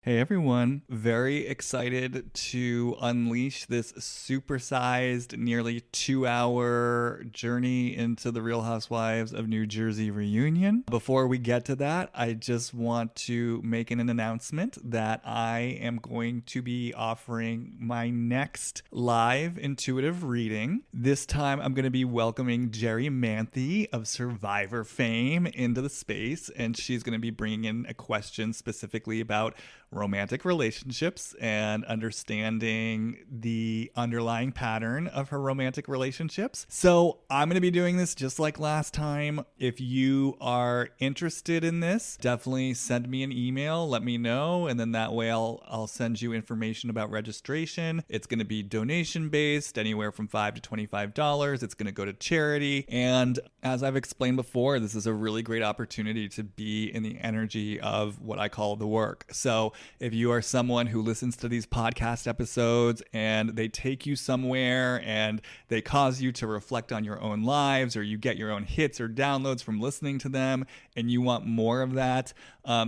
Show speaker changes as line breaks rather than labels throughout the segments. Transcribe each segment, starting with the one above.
Hey everyone, very excited to unleash this supersized, nearly 2 hour journey into the Real Housewives of New Jersey reunion. Before we get to that, I just want to make an announcement that I am going to be offering my next live intuitive reading. This time I'm going to be welcoming Jerry Manthe of Survivor fame into the space, and she's going to be bringing in a question specifically about romantic relationships and understanding the underlying pattern of her romantic relationships. So I'm going to be doing this just like last time. If you are interested in this, definitely send me an email, let me know, and then that way I'll send you information about registration. It's going to be donation based, anywhere from $5 to $25. It's going to go to charity. And as I've explained before, this is a really great opportunity to be in the energy of what I call the work. So if you are someone who listens to these podcast episodes and they take you somewhere and they cause you to reflect on your own lives, or you get your own hits or downloads from listening to them and you want more of that,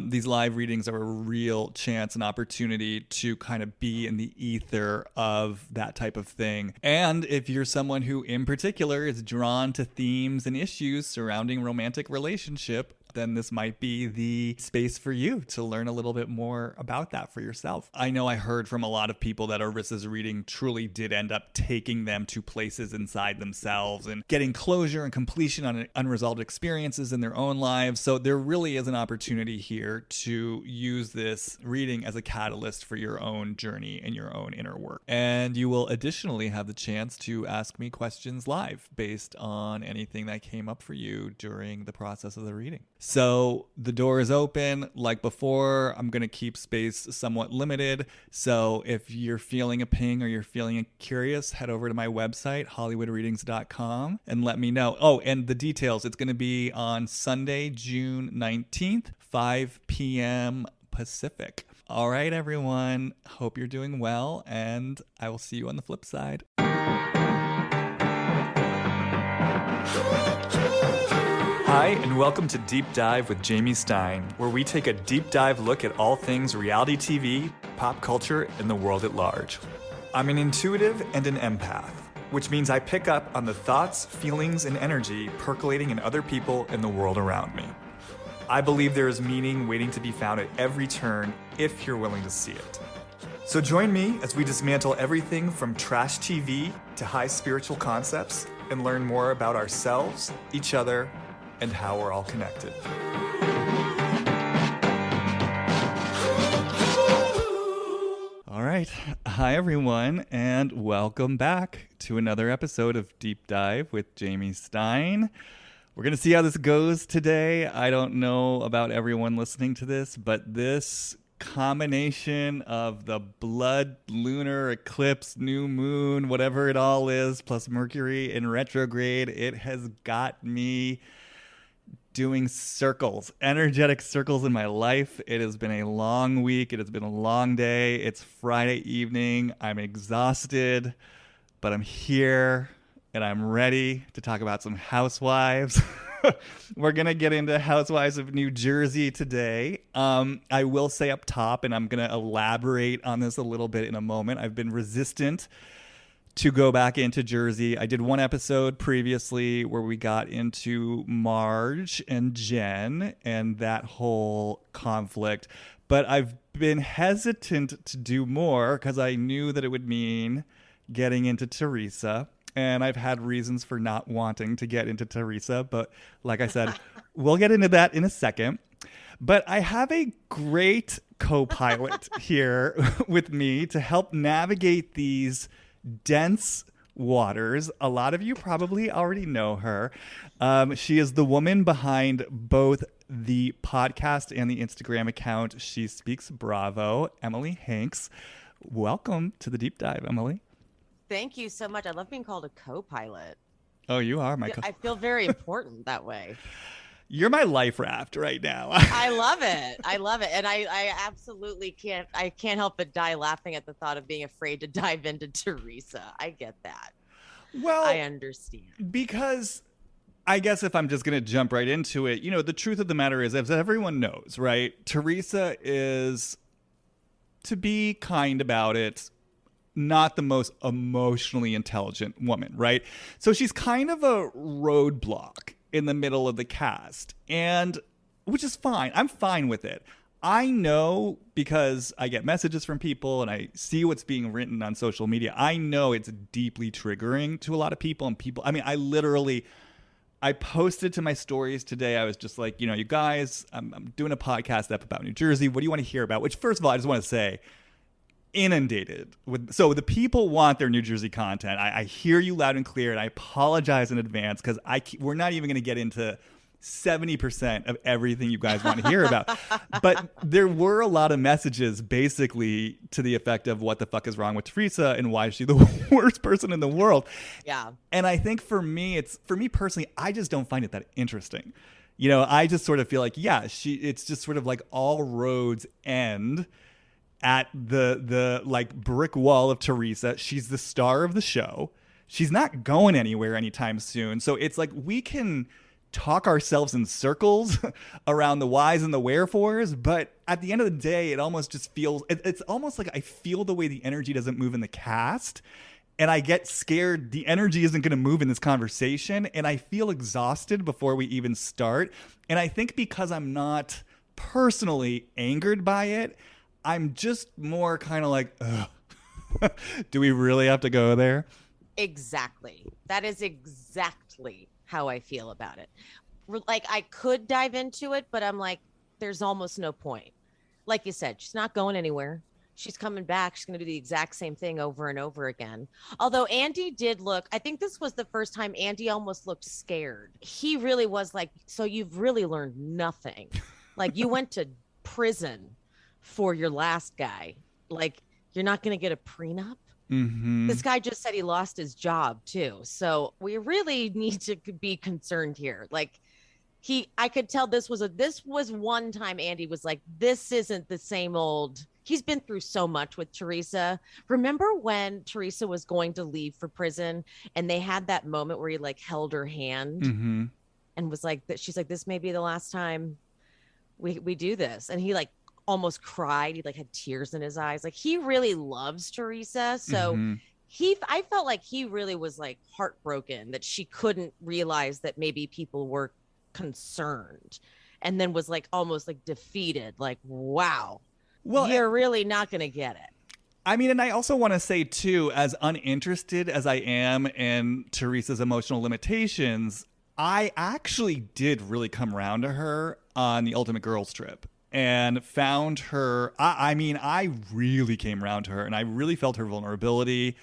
these live readings are a real chance and opportunity to kind of be in the ether of that type of thing. And if you're someone who in particular is drawn to themes and issues surrounding romantic relationship, then this might be the space for you to learn a little bit more about that for yourself. I know I heard from a lot of people that Arissa's reading truly did end up taking them to places inside themselves and getting closure and completion on unresolved experiences in their own lives. So there really is an opportunity here to use this reading as a catalyst for your own journey and your own inner work. And you will additionally have the chance to ask me questions live based on anything that came up for you during the process of the reading. So the door is open. Like before, I'm going to keep space somewhat limited. So if you're feeling a ping or you're feeling curious, head over to my website, hollywoodreadings.com, and let me know. Oh, and the details, it's going to be on Sunday, June 19th, 5 p.m. Pacific. All right, everyone. Hope you're doing well, and I will see you on the flip side. Hi, and welcome to Deep Dive with Jamie Stein, where we take a deep dive look at all things reality TV, pop culture, and the world at large. I'm an intuitive and an empath, which means I pick up on the thoughts, feelings, and energy percolating in other people and the world around me. I believe there is meaning waiting to be found at every turn if you're willing to see it. So join me as we dismantle everything from trash TV to high spiritual concepts and learn more about ourselves, each other, and how we're all connected. All right. Hi, everyone, and welcome back to another episode of Deep Dive with Jamie Stein. We're going to see how this goes today. I don't know about everyone listening to this, but this combination of the blood, lunar eclipse, new moon, whatever it all is, plus Mercury in retrograde, it has got me doing circles, energetic circles in my life. It has been a long week. It has been a long day. It's Friday evening. I'm exhausted, but I'm here and I'm ready to talk about some housewives. We're going to get into Housewives of New Jersey today. I will say up top, and I'm going to elaborate on this a little bit in a moment, I've been resistant to go back into Jersey. I did one episode previously where we got into Marge and Jen and that whole conflict, but I've been hesitant to do more because I knew that it would mean getting into Teresa, and I've had reasons for not wanting to get into Teresa, but like I said, we'll get into that in a second. But I have a great co-pilot here with me to help navigate these dense waters. A lot of you probably already know her. She is the woman behind both the podcast and the Instagram account She Speaks Bravo, Emily Hanks. Welcome to the Deep Dive, Emily.
Thank you so much. I love being called a co-pilot.
Oh, you are my
I feel very important that way.
You're my life raft right now.
I love it. I love it. And I absolutely can't help but die laughing at the thought of being afraid to dive into Teresa. I get that.
Well,
I understand.
Because I guess if I'm just going to jump right into it, you know, the truth of the matter is, as everyone knows, right, Teresa is to be kind about it, not the most emotionally intelligent woman, right? So she's kind of a roadblock in the middle of the cast, and which is fine. I'm fine with it. I know, because I get messages from people and I see what's being written on social media, I know it's deeply triggering to a lot of people. And people, I mean, I posted to my stories today. I was just like, you guys, I'm doing a podcast up about New Jersey. What do you want to hear about? Which, first of all, I just want to say, inundated with. So the people want their New Jersey content. I hear you loud and clear, and I apologize in advance because we're not even going to get into 70% of everything you guys want to hear about. But there were a lot of messages basically to the effect of what the fuck is wrong with Teresa and why is she the worst person in the world.
Yeah.
And I think for me personally, I just don't find it that interesting. I just sort of feel like, yeah, it's just sort of like all roads end at the like brick wall of Teresa. She's the star of the show. She's not going anywhere anytime soon. So it's like we can talk ourselves in circles around the whys and the wherefores, but at the end of the day, it almost just feels, it's almost like I feel the way the energy doesn't move in the cast, and I get scared the energy isn't going to move in this conversation, and I feel exhausted before we even start. And I think because I'm not personally angered by it, I'm just more kind of like, ugh, do we really have to go there?
Exactly. That is exactly how I feel about it. Like, I could dive into it, but I'm like, there's almost no point. Like you said, she's not going anywhere. She's coming back. She's going to do the exact same thing over and over again. Although Andy did look, I think this was the first time Andy almost looked scared. He really was like, so you've really learned nothing. Like, you went to prison for your last guy. Like, you're not going to get a prenup.
Mm-hmm.
This guy just said he lost his job too. So we really need to be concerned here. Like, I could tell this was one time Andy was like, this isn't the same old. He's been through so much with Teresa. Remember when Teresa was going to leave for prison and they had that moment where he like held her hand
mm-hmm.
and was like, she's like, this may be the last time we do this. And he like almost cried. He like had tears in his eyes. Like, he really loves Teresa. So
mm-hmm.
I felt like he really was like heartbroken that she couldn't realize that maybe people were concerned, and then was like almost like defeated. Like, wow, well, you're really not going to get it.
I mean, and I also want to say too, as uninterested as I am in Teresa's emotional limitations, I actually did really come around to her on the Ultimate Girls Trip. And found her, I mean, I really came around to her, and I really felt her vulnerability.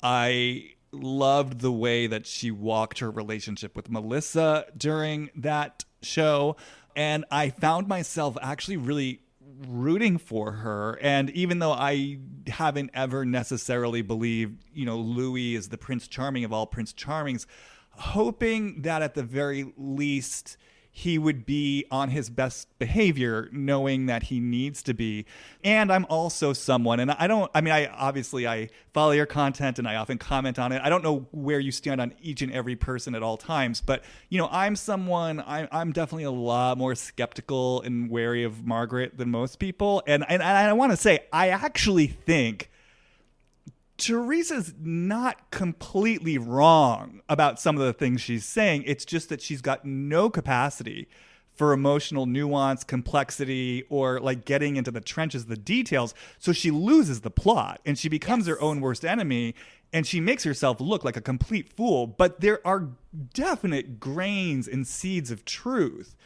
I loved the way that she walked her relationship with Melissa during that show. And I found myself actually really rooting for her. And even though I haven't ever necessarily believed, Louis is the Prince Charming of all Prince Charmings, hoping that at the very least he would be on his best behavior, knowing that he needs to be. And I'm also someone, and I follow your content and I often comment on it. I don't know where you stand on each and every person at all times, but, I'm someone, I'm definitely a lot more skeptical and wary of Margaret than most people. And I want to say, I actually think Teresa's not completely wrong about some of the things she's saying. It's just that she's got no capacity for emotional nuance, complexity, or like getting into the trenches, the details. So she loses the plot and she becomes her own worst enemy, and she makes herself look like a complete fool. But there are definite grains and seeds of truth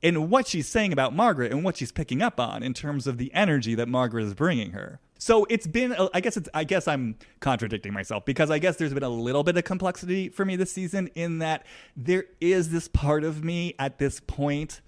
in what she's saying about Margaret and what she's picking up on in terms of the energy that Margaret is bringing her. So it's been, I guess I'm contradicting myself, because I guess there's been a little bit of complexity for me this season, in that there is this part of me at this point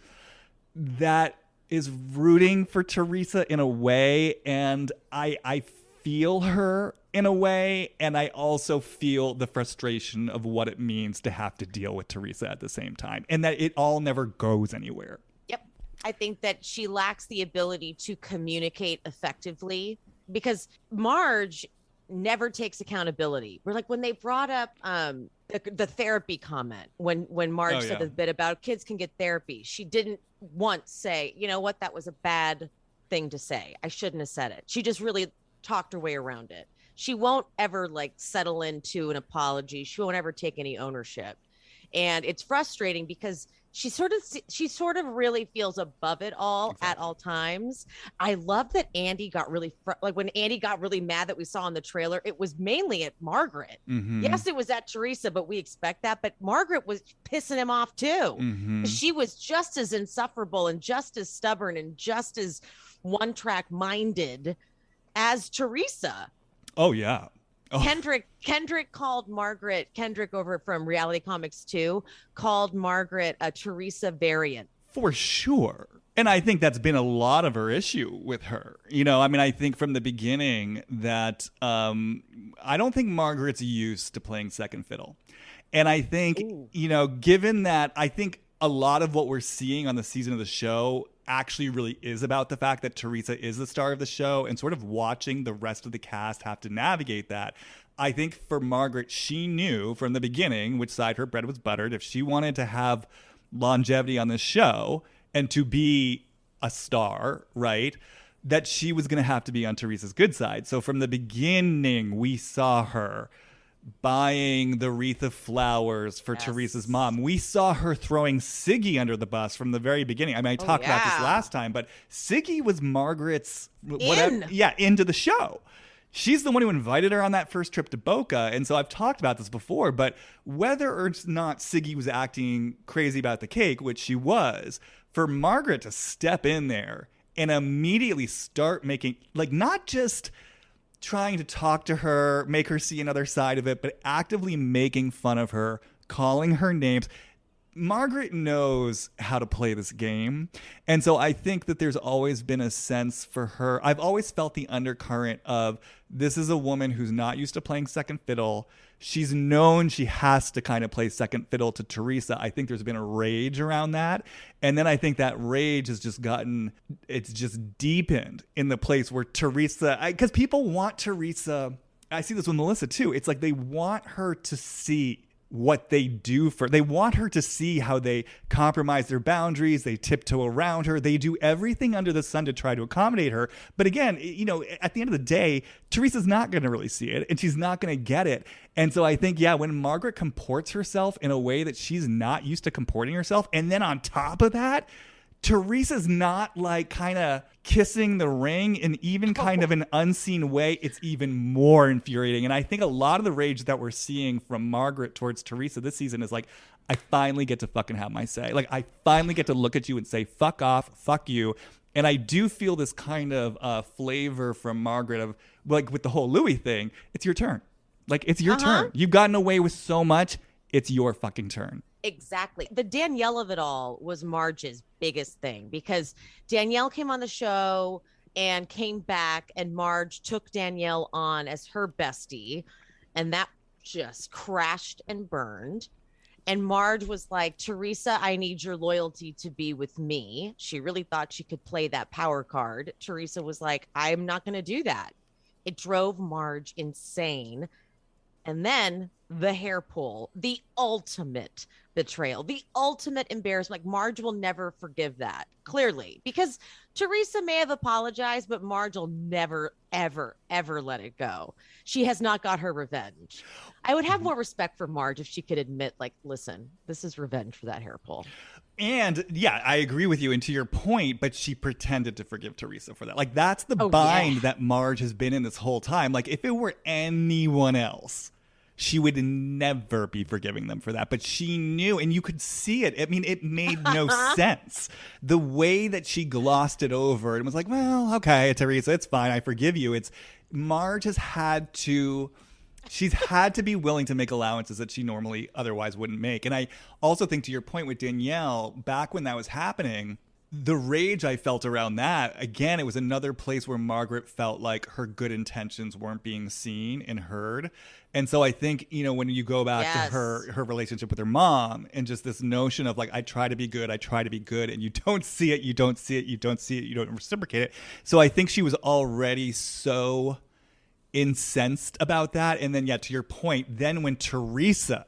that is rooting for Teresa in a way, and I feel her in a way, and I also feel the frustration of what it means to have to deal with Teresa at the same time, and that it all never goes anywhere.
Yep. I think that she lacks the ability to communicate effectively, because Marge never takes accountability. We're like, when they brought up the therapy comment, when Marge said the bit about kids can get therapy, she didn't once say, you know what, that was a bad thing to say. I shouldn't have said it. She just really talked her way around it. She won't ever like settle into an apology. She won't ever take any ownership. And it's frustrating because she sort of really feels above it all at all times. I love that Andy got really like when Andy got really mad that we saw in the trailer, it was mainly at Margaret. Yes, it was at Teresa, but we expect that. But Margaret was pissing him off too. She was just as insufferable and just as stubborn and just as one track minded as Teresa.
Oh yeah. Oh.
Kendrick called Margaret, Kendrick over from Reality Comics 2, called Margaret a Teresa variant.
For sure. And I think that's been a lot of her issue with her. You know, I mean, I think from the beginning that I don't think Margaret's used to playing second fiddle. And I think, you know, given that, I think a lot of what we're seeing on the season of the show actually really is about the fact that Teresa is the star of the show and sort of watching the rest of the cast have to navigate that. I think for Margaret, she knew from the beginning which side her bread was buttered. If she wanted to have longevity on this show and to be a star, right, that she was going to have to be on Teresa's good side. So from the beginning, we saw her buying the wreath of flowers for Teresa's mom. We saw her throwing Siggy under the bus from the very beginning. I mean, I talked about this last time, but Siggy was Margaret's into the show. She's the one who invited her on that first trip to Boca. And so I've talked about this before, but whether or not Siggy was acting crazy about the cake, which she was, for Margaret to step in there and immediately start making, like, not just trying to talk to her, make her see another side of it, but actively making fun of her, calling her names. Margaret knows how to play this game. And so I think that there's always been a sense for her. I've always felt the undercurrent of this is a woman who's not used to playing second fiddle. She's known she has to kind of play second fiddle to Teresa. I think there's been a rage around that. And then I think that rage has just it's just deepened in the place where Teresa, because people want Teresa, I see this with Melissa too. It's like they want her to see what they do they want her to see how they compromise their boundaries. They tiptoe around her. They do everything under the sun to try to accommodate her. But again, you know, at the end of the day, Teresa's not going to really see it and she's not going to get it. And so I think, when Margaret comports herself in a way that she's not used to comporting herself, and then on top of that, Teresa's not like kind of kissing the ring in even kind of an unseen way. It's even more infuriating. And I think a lot of the rage that we're seeing from Margaret towards Teresa this season is like, I finally get to fucking have my say. Like, I finally get to look at you and say, fuck off, fuck you. And I do feel this kind of flavor from Margaret of, like, with the whole Louis thing, it's your turn. Like, it's your turn. You've gotten away with so much. It's your fucking turn.
Exactly. The Danielle of it all was Marge's biggest thing, because Danielle came on the show and came back, and Marge took Danielle on as her bestie, and that just crashed and burned. And Marge was like, Teresa, I need your loyalty to be with me. She really thought she could play that power card. Teresa was like, I'm not going to do that. It drove Marge insane. And then the hair pull, the ultimate betrayal, the ultimate embarrassment. Like, Marge will never forgive that, clearly, because Teresa may have apologized, but Marge will never, ever, ever let it go. She has not got her revenge. I would have more respect for Marge if she could admit, like, listen, this is revenge for that hair pull. And
I agree with you. And to your point, but she pretended to forgive Teresa for that. Like, that's the bind that Marge has been in this whole time. Like, if it were anyone else, she would never be forgiving them for that. But she knew, and you could see it. I mean, it made no sense. The way that she glossed it over and was like, well, okay, Teresa, it's fine. I forgive you. It's Marge has had to... She's had to be willing to make allowances that she normally otherwise wouldn't make. And I also think, to your point with Danielle, back when that was happening, the rage I felt around that, again, it was another place where Margaret felt like her good intentions weren't being seen and heard. And so I think, you know, when you go back to her relationship with her mom, and just this notion of like, I try to be good, and you don't see it, you don't reciprocate it. So I think she was already so incensed about that. And then, to your point, then when Teresa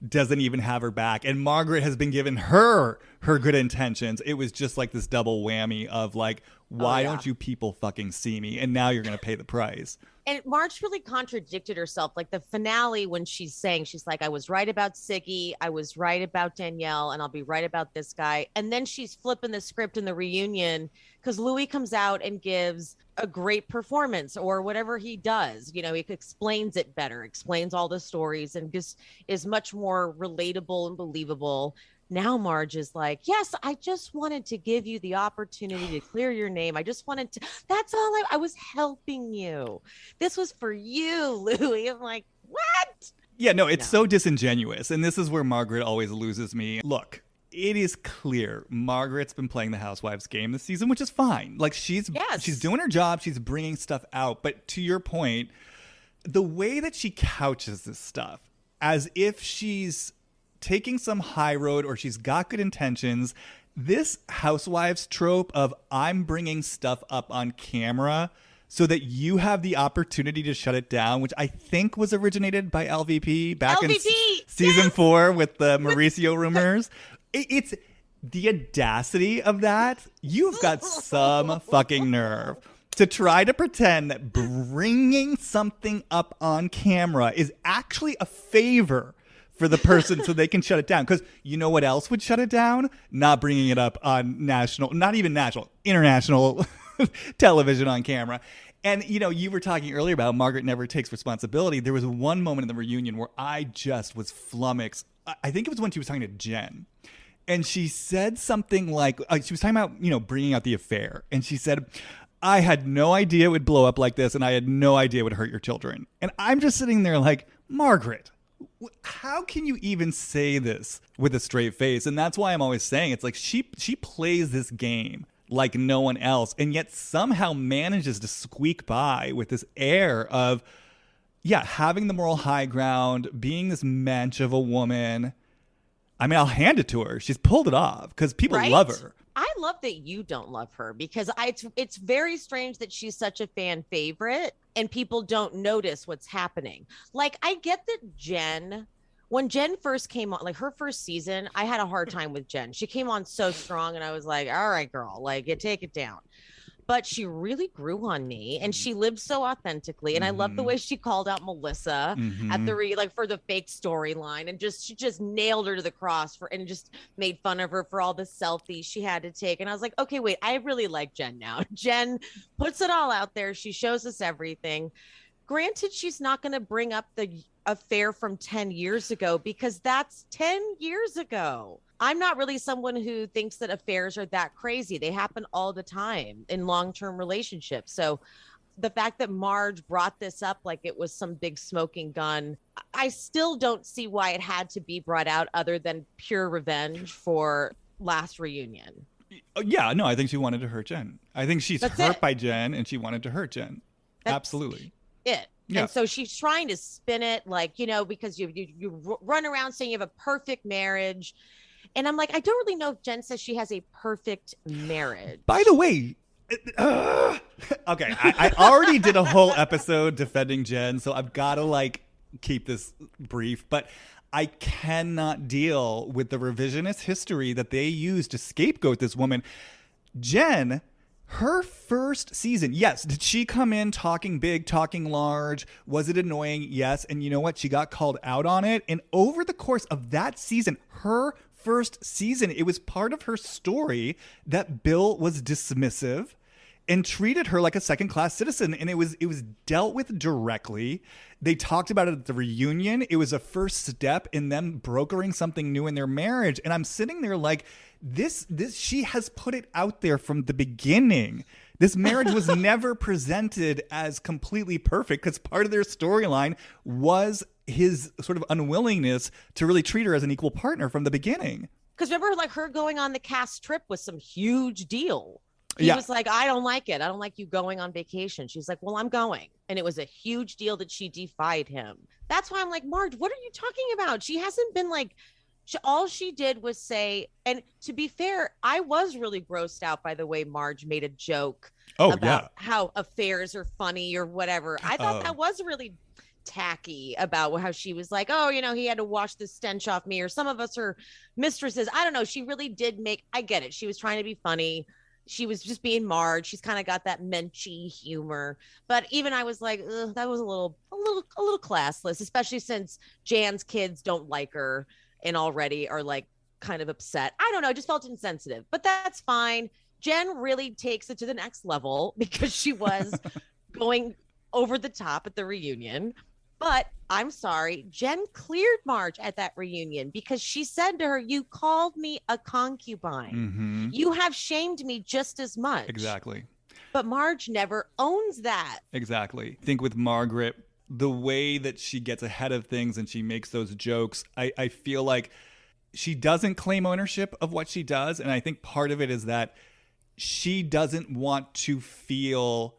doesn't even have her back and Margaret has been given her good intentions, it was just like this double whammy of like, Why don't you people fucking see me? And now you're going to pay the price.
And Marge really contradicted herself. Like the finale, when she's like, I was right about Siggy, I was right about Danielle, and I'll be right about this guy. And then she's flipping the script in the reunion because Louis comes out and gives a great performance or whatever he does. You know, he explains it better, explains all the stories, and just is much more relatable and believable. Now Marge is like, yes, I just wanted to give you the opportunity to clear your name. I just wanted to, that's all I was helping you. This was for you, Louis. I'm like, what?
Yeah, no, it's so disingenuous. And this is where Margaret always loses me. Look, it is clear Margaret's been playing the Housewives game this season, which is fine. Like she's doing her job. She's bringing stuff out. But to your point, the way that she couches this stuff as if she's taking some high road or she's got good intentions. This Housewives trope of I'm bringing stuff up on camera so that you have the opportunity to shut it down, which I think was originated by LVP back in season 4 with the Mauricio rumors. It's the audacity of that. You've got some fucking nerve to try to pretend that bringing something up on camera is actually a favor for the person so they can shut it down. Because you know what else would shut it down? Not bringing it up on national, not even national, international television on camera. And, you know, you were talking earlier about Margaret never takes responsibility. There was one moment in the reunion where I just was flummoxed. I think it was when she was talking to Jen. And she said something like, she was talking about, you know, bringing out the affair. And she said, I had no idea it would blow up like this. And I had no idea it would hurt your children. And I'm just sitting there like, Margaret, how can you even say this with a straight face? And that's why I'm always saying it's like she plays this game like no one else, and yet somehow manages to squeak by with this air of, yeah, having the moral high ground, being this mensch of a woman. I mean, I'll hand it to her. She's pulled it off because people love her.
I love that you don't love her because it's very strange that she's such a fan favorite and people don't notice what's happening. Like, I get that when Jen first came on, like her first season, I had a hard time with Jen. She came on so strong and I was like, all right, girl, like take it down. But she really grew on me and she lived so authentically. And I love the way she called out Melissa at the for the fake storyline and she just nailed her to the cross and just made fun of her for all the selfies she had to take. And I was like, okay, wait, I really like Jen now. Jen puts it all out there. She shows us everything. Granted, she's not going to bring up the affair from 10 years ago because that's 10 years ago. I'm not really someone who thinks that affairs are that crazy. They happen all the time in long-term relationships. So the fact that Marge brought this up like it was some big smoking gun, I still don't see why it had to be brought out other than pure revenge for last reunion.
Yeah, no, I think she wanted to hurt Jen. I think she's hurt by Jen and she wanted to hurt Jen. Absolutely.
Yeah. And so she's trying to spin it like, you know, because you run around saying you have a perfect marriage. And I'm like, I don't really know if Jen says she has a perfect marriage.
By the way, okay, I already did a whole episode defending Jen, so I've got to keep this brief. But I cannot deal with the revisionist history that they use to scapegoat this woman. Jen, her first season, yes, did she come in talking big, talking large? Was it annoying? Yes. And you know what? She got called out on it. And over the course of that season, her first season, it was part of her story that Bill was dismissive and treated her like a second-class citizen, and it was dealt with directly. They talked about it at the reunion. It was a first step in them brokering something new in their marriage, and I'm sitting there like, this she has put it out there from the beginning. This marriage was never presented as completely perfect because part of their storyline was his sort of unwillingness to really treat her as an equal partner from the beginning.
Because remember, like her going on the cast trip was some huge deal. He was like, I don't like it. I don't like you going on vacation. She's like, well, I'm going. And it was a huge deal that she defied him. That's why I'm like, Marge, what are you talking about? She hasn't been like, all she did was say, and to be fair, I was really grossed out by the way Marge made a joke about how affairs are funny or whatever. I thought that was really tacky about how she was like, oh, you know, he had to wash the stench off me, or some of us are mistresses. I don't know. She really did I get it. She was trying to be funny. she was just being Marge. She's kind of got that menschy humor. But even I was like, that was a little classless, especially since Jan's kids don't like her and already are like kind of upset. I don't know, just felt insensitive, but that's fine. Jen really takes it to the next level because she was going over the top at the reunion. But I'm sorry, Jen cleared Marge at that reunion because she said to her, "You called me a concubine.
Mm-hmm.
You have shamed me just as much."
Exactly.
But Marge never owns that.
Exactly. I think with Margaret, the way that she gets ahead of things and she makes those jokes, I feel like she doesn't claim ownership of what she does. And I think part of it is that she doesn't want to feel,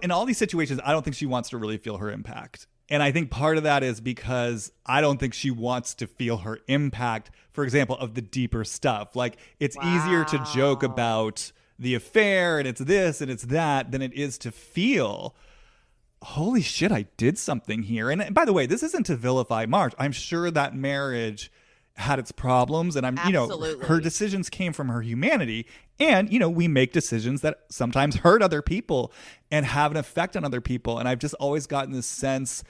in all these situations, I don't think she wants to really feel her impact. And I think part of that is because I don't think she wants to feel her impact, for example, of the deeper stuff. Like, it's easier to joke about the affair and it's this and it's that than it is to feel, holy shit, I did something here. And by the way, this isn't to vilify Marge. I'm sure that marriage had its problems, and her decisions came from her humanity. And, we make decisions that sometimes hurt other people and have an effect on other people. And I've just always gotten this sense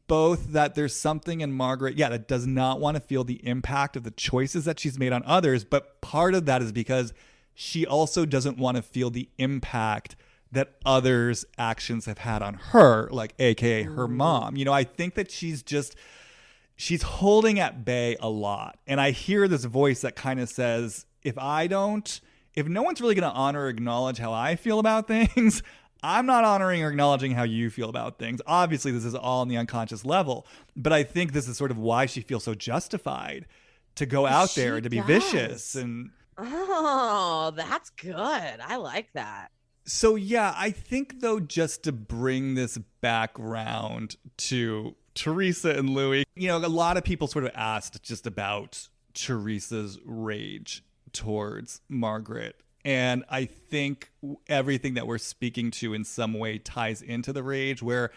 both that there's something in Margaret, that does not want to feel the impact of the choices that she's made on others. But part of that is because she also doesn't want to feel the impact that others' actions have had on her, like AKA her mom. I think that she's holding at bay a lot. And I hear this voice that kind of says, if no one's really going to honor or acknowledge how I feel about things, I'm not honoring or acknowledging how you feel about things. Obviously, this is all on the unconscious level. But I think this is sort of why she feels so justified to go out there and to be vicious. And
oh, that's good. I like that.
So, I think, though, just to bring this back around to Teresa and Louis, a lot of people sort of asked just about Teresa's rage towards Margaret. And I think everything that we're speaking to in some way ties into the rage, where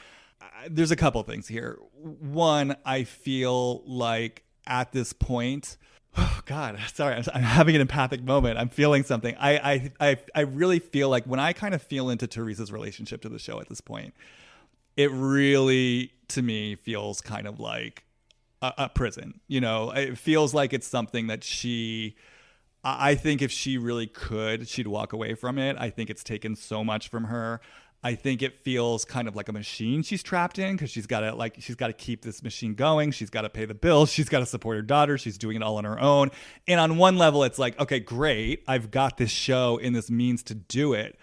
there's a couple things here. One, I feel like at this point, oh God, sorry, I'm having an empathic moment. I'm feeling something. I really feel like when I kind of feel into Teresa's relationship to the show at this point, it really, to me, feels kind of like a prison. It feels like it's something that I think if she really could, she'd walk away from it. I think it's taken so much from her. I think it feels kind of like a machine she's trapped in, because she's got to keep this machine going. She's got to pay the bills. She's got to support her daughter. She's doing it all on her own. And on one level, it's like, okay, great. I've got this show and this means to do it.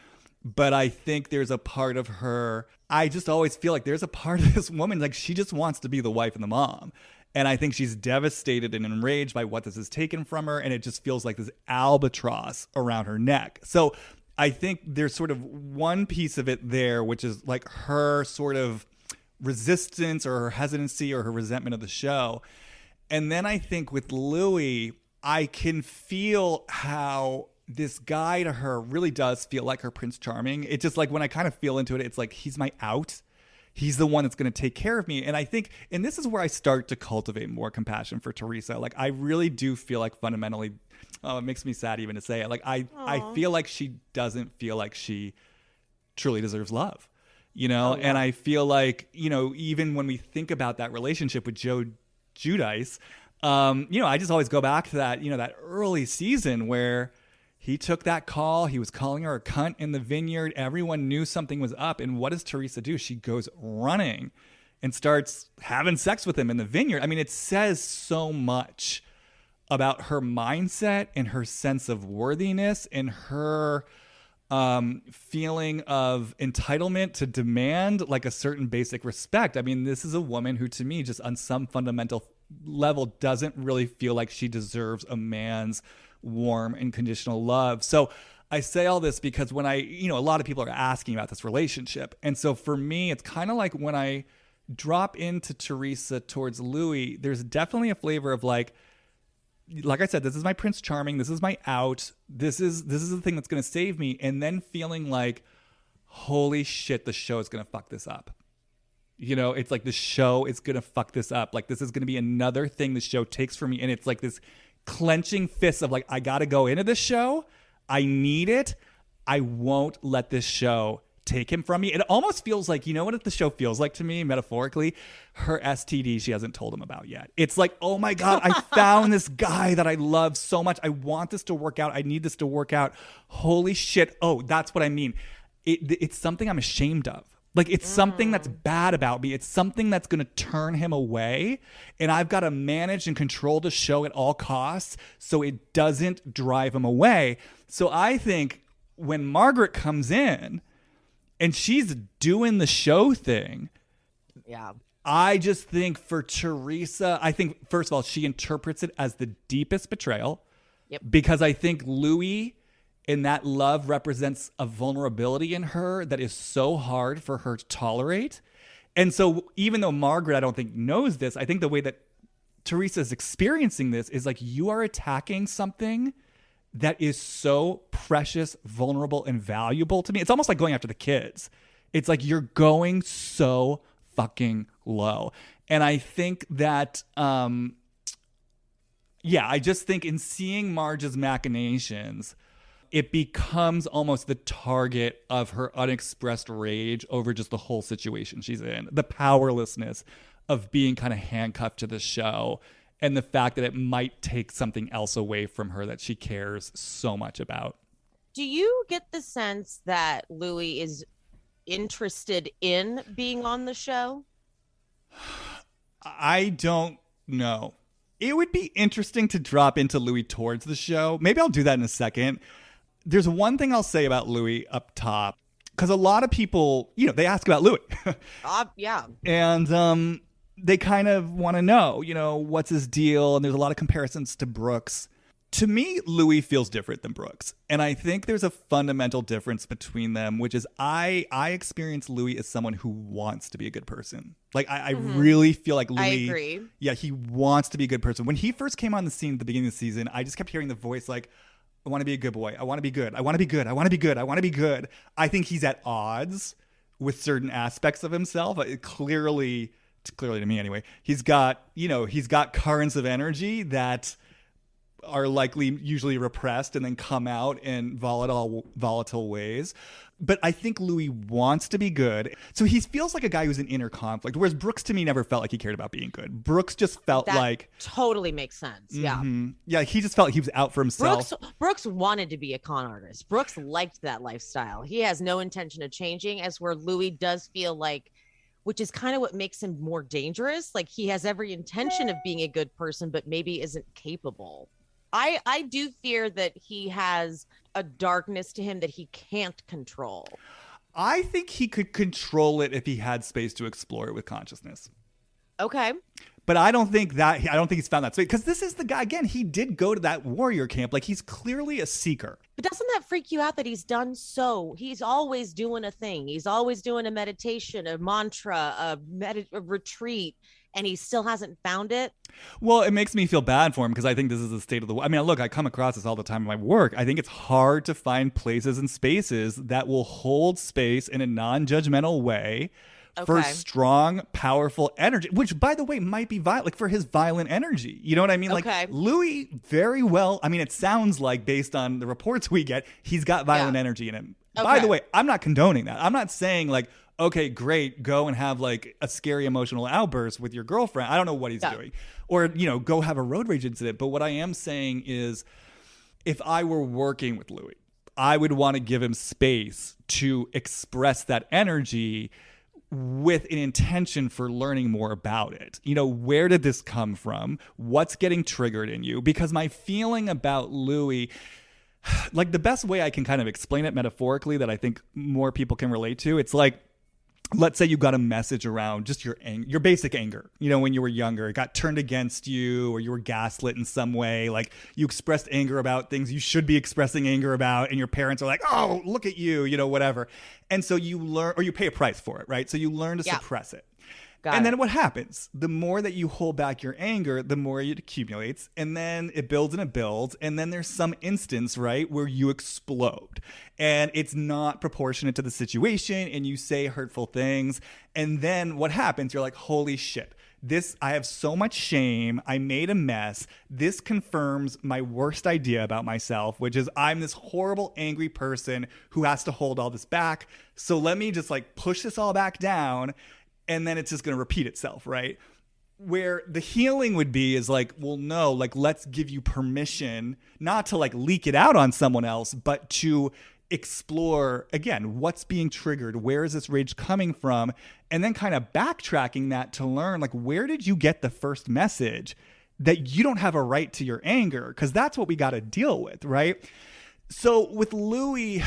But I think there's a part of her, I just always feel like there's a part of this woman, like she just wants to be the wife and the mom. And I think she's devastated and enraged by what this has taken from her. And it just feels like this albatross around her neck. So I think there's sort of one piece of it there, which is like her sort of resistance or her hesitancy or her resentment of the show. And then I think with Louis, I can feel how this guy to her really does feel like her Prince Charming. It's just like when I kind of feel into it, it's like he's my out. He's the one that's going to take care of me. And I think, and this is where I start to cultivate more compassion for Teresa. Like, I really do feel like fundamentally, it makes me sad even to say it. Like, I feel like she doesn't feel like she truly deserves love, And I feel like, even when we think about that relationship with Joe Guidice, I just always go back to that, that early season where he took that call. He was calling her a cunt in the vineyard. Everyone knew something was up. And what does Teresa do? She goes running and starts having sex with him in the vineyard. I mean, it says so much about her mindset and her sense of worthiness and her feeling of entitlement to demand like a certain basic respect. I mean, this is a woman who, to me, just on some fundamental level, doesn't really feel like she deserves a man's warm and conditional love. So I say all this because when a lot of people are asking about this relationship. And so for me, it's kind of like when I drop into Teresa towards Louis, there's definitely a flavor of like I said, this is my Prince Charming. This is my out. This is the thing that's going to save me. And then feeling like, holy shit, the show is going to fuck this up. It's like the show is going to fuck this up. Like, this is going to be another thing the show takes from me. And it's like this clenching fist of like, I got to go into this show. I need it. I won't let this show take him from me. It almost feels like, you know what the show feels like to me, metaphorically? Her STD she hasn't told him about yet. It's like, oh my God, I found this guy that I love so much. I want this to work out. I need this to work out. Holy shit. Oh, that's what I mean. It's something I'm ashamed of. Like, it's something that's bad about me. It's something that's going to turn him away. And I've got to manage and control the show at all costs so it doesn't drive him away. So I think when Margaret comes in and she's doing the show thing,
yeah,
I just think for Teresa, I think, first of all, she interprets it as the deepest betrayal.
Yep.
Because I think Louis in that love represents a vulnerability in her that is so hard for her to tolerate. And so even though Margaret, I don't think, knows this, I think the way that Teresa is experiencing this is like, you are attacking something that is so precious, vulnerable, and valuable to me. It's almost like going after the kids. It's like you're going so fucking low. And I think that, I just think in seeing Marge's machinations, it becomes almost the target of her unexpressed rage over just the whole situation she's in. The powerlessness of being kind of handcuffed to the show and the fact that it might take something else away from her that she cares so much about.
Do you get the sense that Louis is interested in being on the show?
I don't know. It would be interesting to drop into Louis towards the show. Maybe I'll do that in a second. There's one thing I'll say about Louis up top, because a lot of people, they ask about Louis.
Yeah.
And they kind of want to know, what's his deal? And there's a lot of comparisons to Brooks. To me, Louis feels different than Brooks. And I think there's a fundamental difference between them, which is I experience Louis as someone who wants to be a good person. Like, I really feel like Louis.
I agree.
Yeah, he wants to be a good person. When he first came on the scene at the beginning of the season, I just kept hearing the voice like, I want to be a good boy. I want to be good. I want to be good. I want to be good. I want to be good. I think he's at odds with certain aspects of himself. Clearly to me anyway, he's got currents of energy that are likely usually repressed and then come out in volatile ways. But I think Louis wants to be good. So he feels like a guy who's in inner conflict, whereas Brooks to me never felt like he cared about being good. Brooks just felt
that
like...
totally makes sense.
Mm-hmm. Yeah, he just felt like he was out for himself.
Brooks wanted to be a con artist. Brooks liked that lifestyle. He has no intention of changing, as where Louis does feel like, which is kind of what makes him more dangerous. Like, he has every intention of being a good person, but maybe isn't capable. I do fear that he has a darkness to him that he can't control.
I think he could control it if he had space to explore it with consciousness.
Okay.
But I don't think he's found that space, because this is the guy, again, he did go to that warrior camp. Like, he's clearly a seeker.
But doesn't that freak you out that he's done so? He's always doing a thing. He's always doing a meditation, a mantra, a retreat, and he still hasn't found it.
Well, it makes me feel bad for him, because I think this is the state of the... I mean, look, I come across this all the time in my work. I think it's hard to find places and spaces that will hold space in a non-judgmental way for strong, powerful energy, which, by the way, might be violent, like for his violent energy. You know what I mean? Like, Louis very well, I mean, it sounds like, based on the reports we get, he's got violent energy in him. By the way, I'm not condoning that. I'm not saying like, okay, great, go and have like a scary emotional outburst with your girlfriend. I don't know what he's doing. Or, go have a road rage incident. But what I am saying is, if I were working with Louis, I would want to give him space to express that energy with an intention for learning more about it. Where did this come from? What's getting triggered in you? Because my feeling about Louis, like the best way I can kind of explain it metaphorically that I think more people can relate to, it's like, let's say you got a message around just your basic anger, when you were younger, it got turned against you, or you were gaslit in some way. Like, you expressed anger about things you should be expressing anger about, and your parents are like, oh, look at you, whatever. And so you learn, or you pay a price for it, right? So you learn to suppress it. Then what happens? The more that you hold back your anger, the more it accumulates, and then it builds and it builds, and then there's some instance, right, where you explode, and it's not proportionate to the situation, and you say hurtful things, and then what happens? You're like, holy shit. I have so much shame. I made a mess. This confirms my worst idea about myself, which is I'm this horrible, angry person who has to hold all this back. So let me just like push this all back down, and then it's just going to repeat itself, right? Where the healing would be is like, well, no, like, let's give you permission not to like leak it out on someone else, but to explore again what's being triggered, where is this rage coming from, and then kind of backtracking that to learn like, where did you get the first message that you don't have a right to your anger, because that's what we got to deal with, right? So with Louis,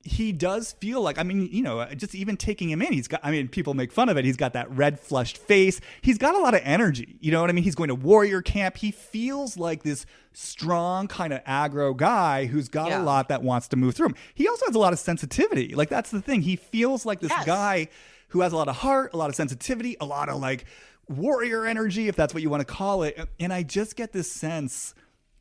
he does feel like, I mean, you know, just even taking him in, he's got, I mean, people make fun of it, he's got that red flushed face, he's got a lot of energy, you know what I mean? He's going to warrior camp, he feels like this strong kind of aggro guy who's got a lot that wants to move through him. He also has a lot of sensitivity, like that's the thing, he feels like this guy who has a lot of heart, a lot of sensitivity, a lot of like warrior energy, if that's what you want to call it. And I just get this sense,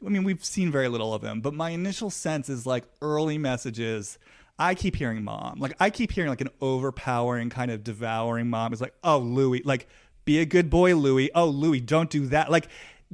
I mean, we've seen very little of him, but my initial sense is like early messages, I keep hearing mom. Like, I keep hearing like an overpowering kind of devouring mom. It's like, oh, Louis, like, be a good boy, Louis. Oh, Louis, don't do that. Like,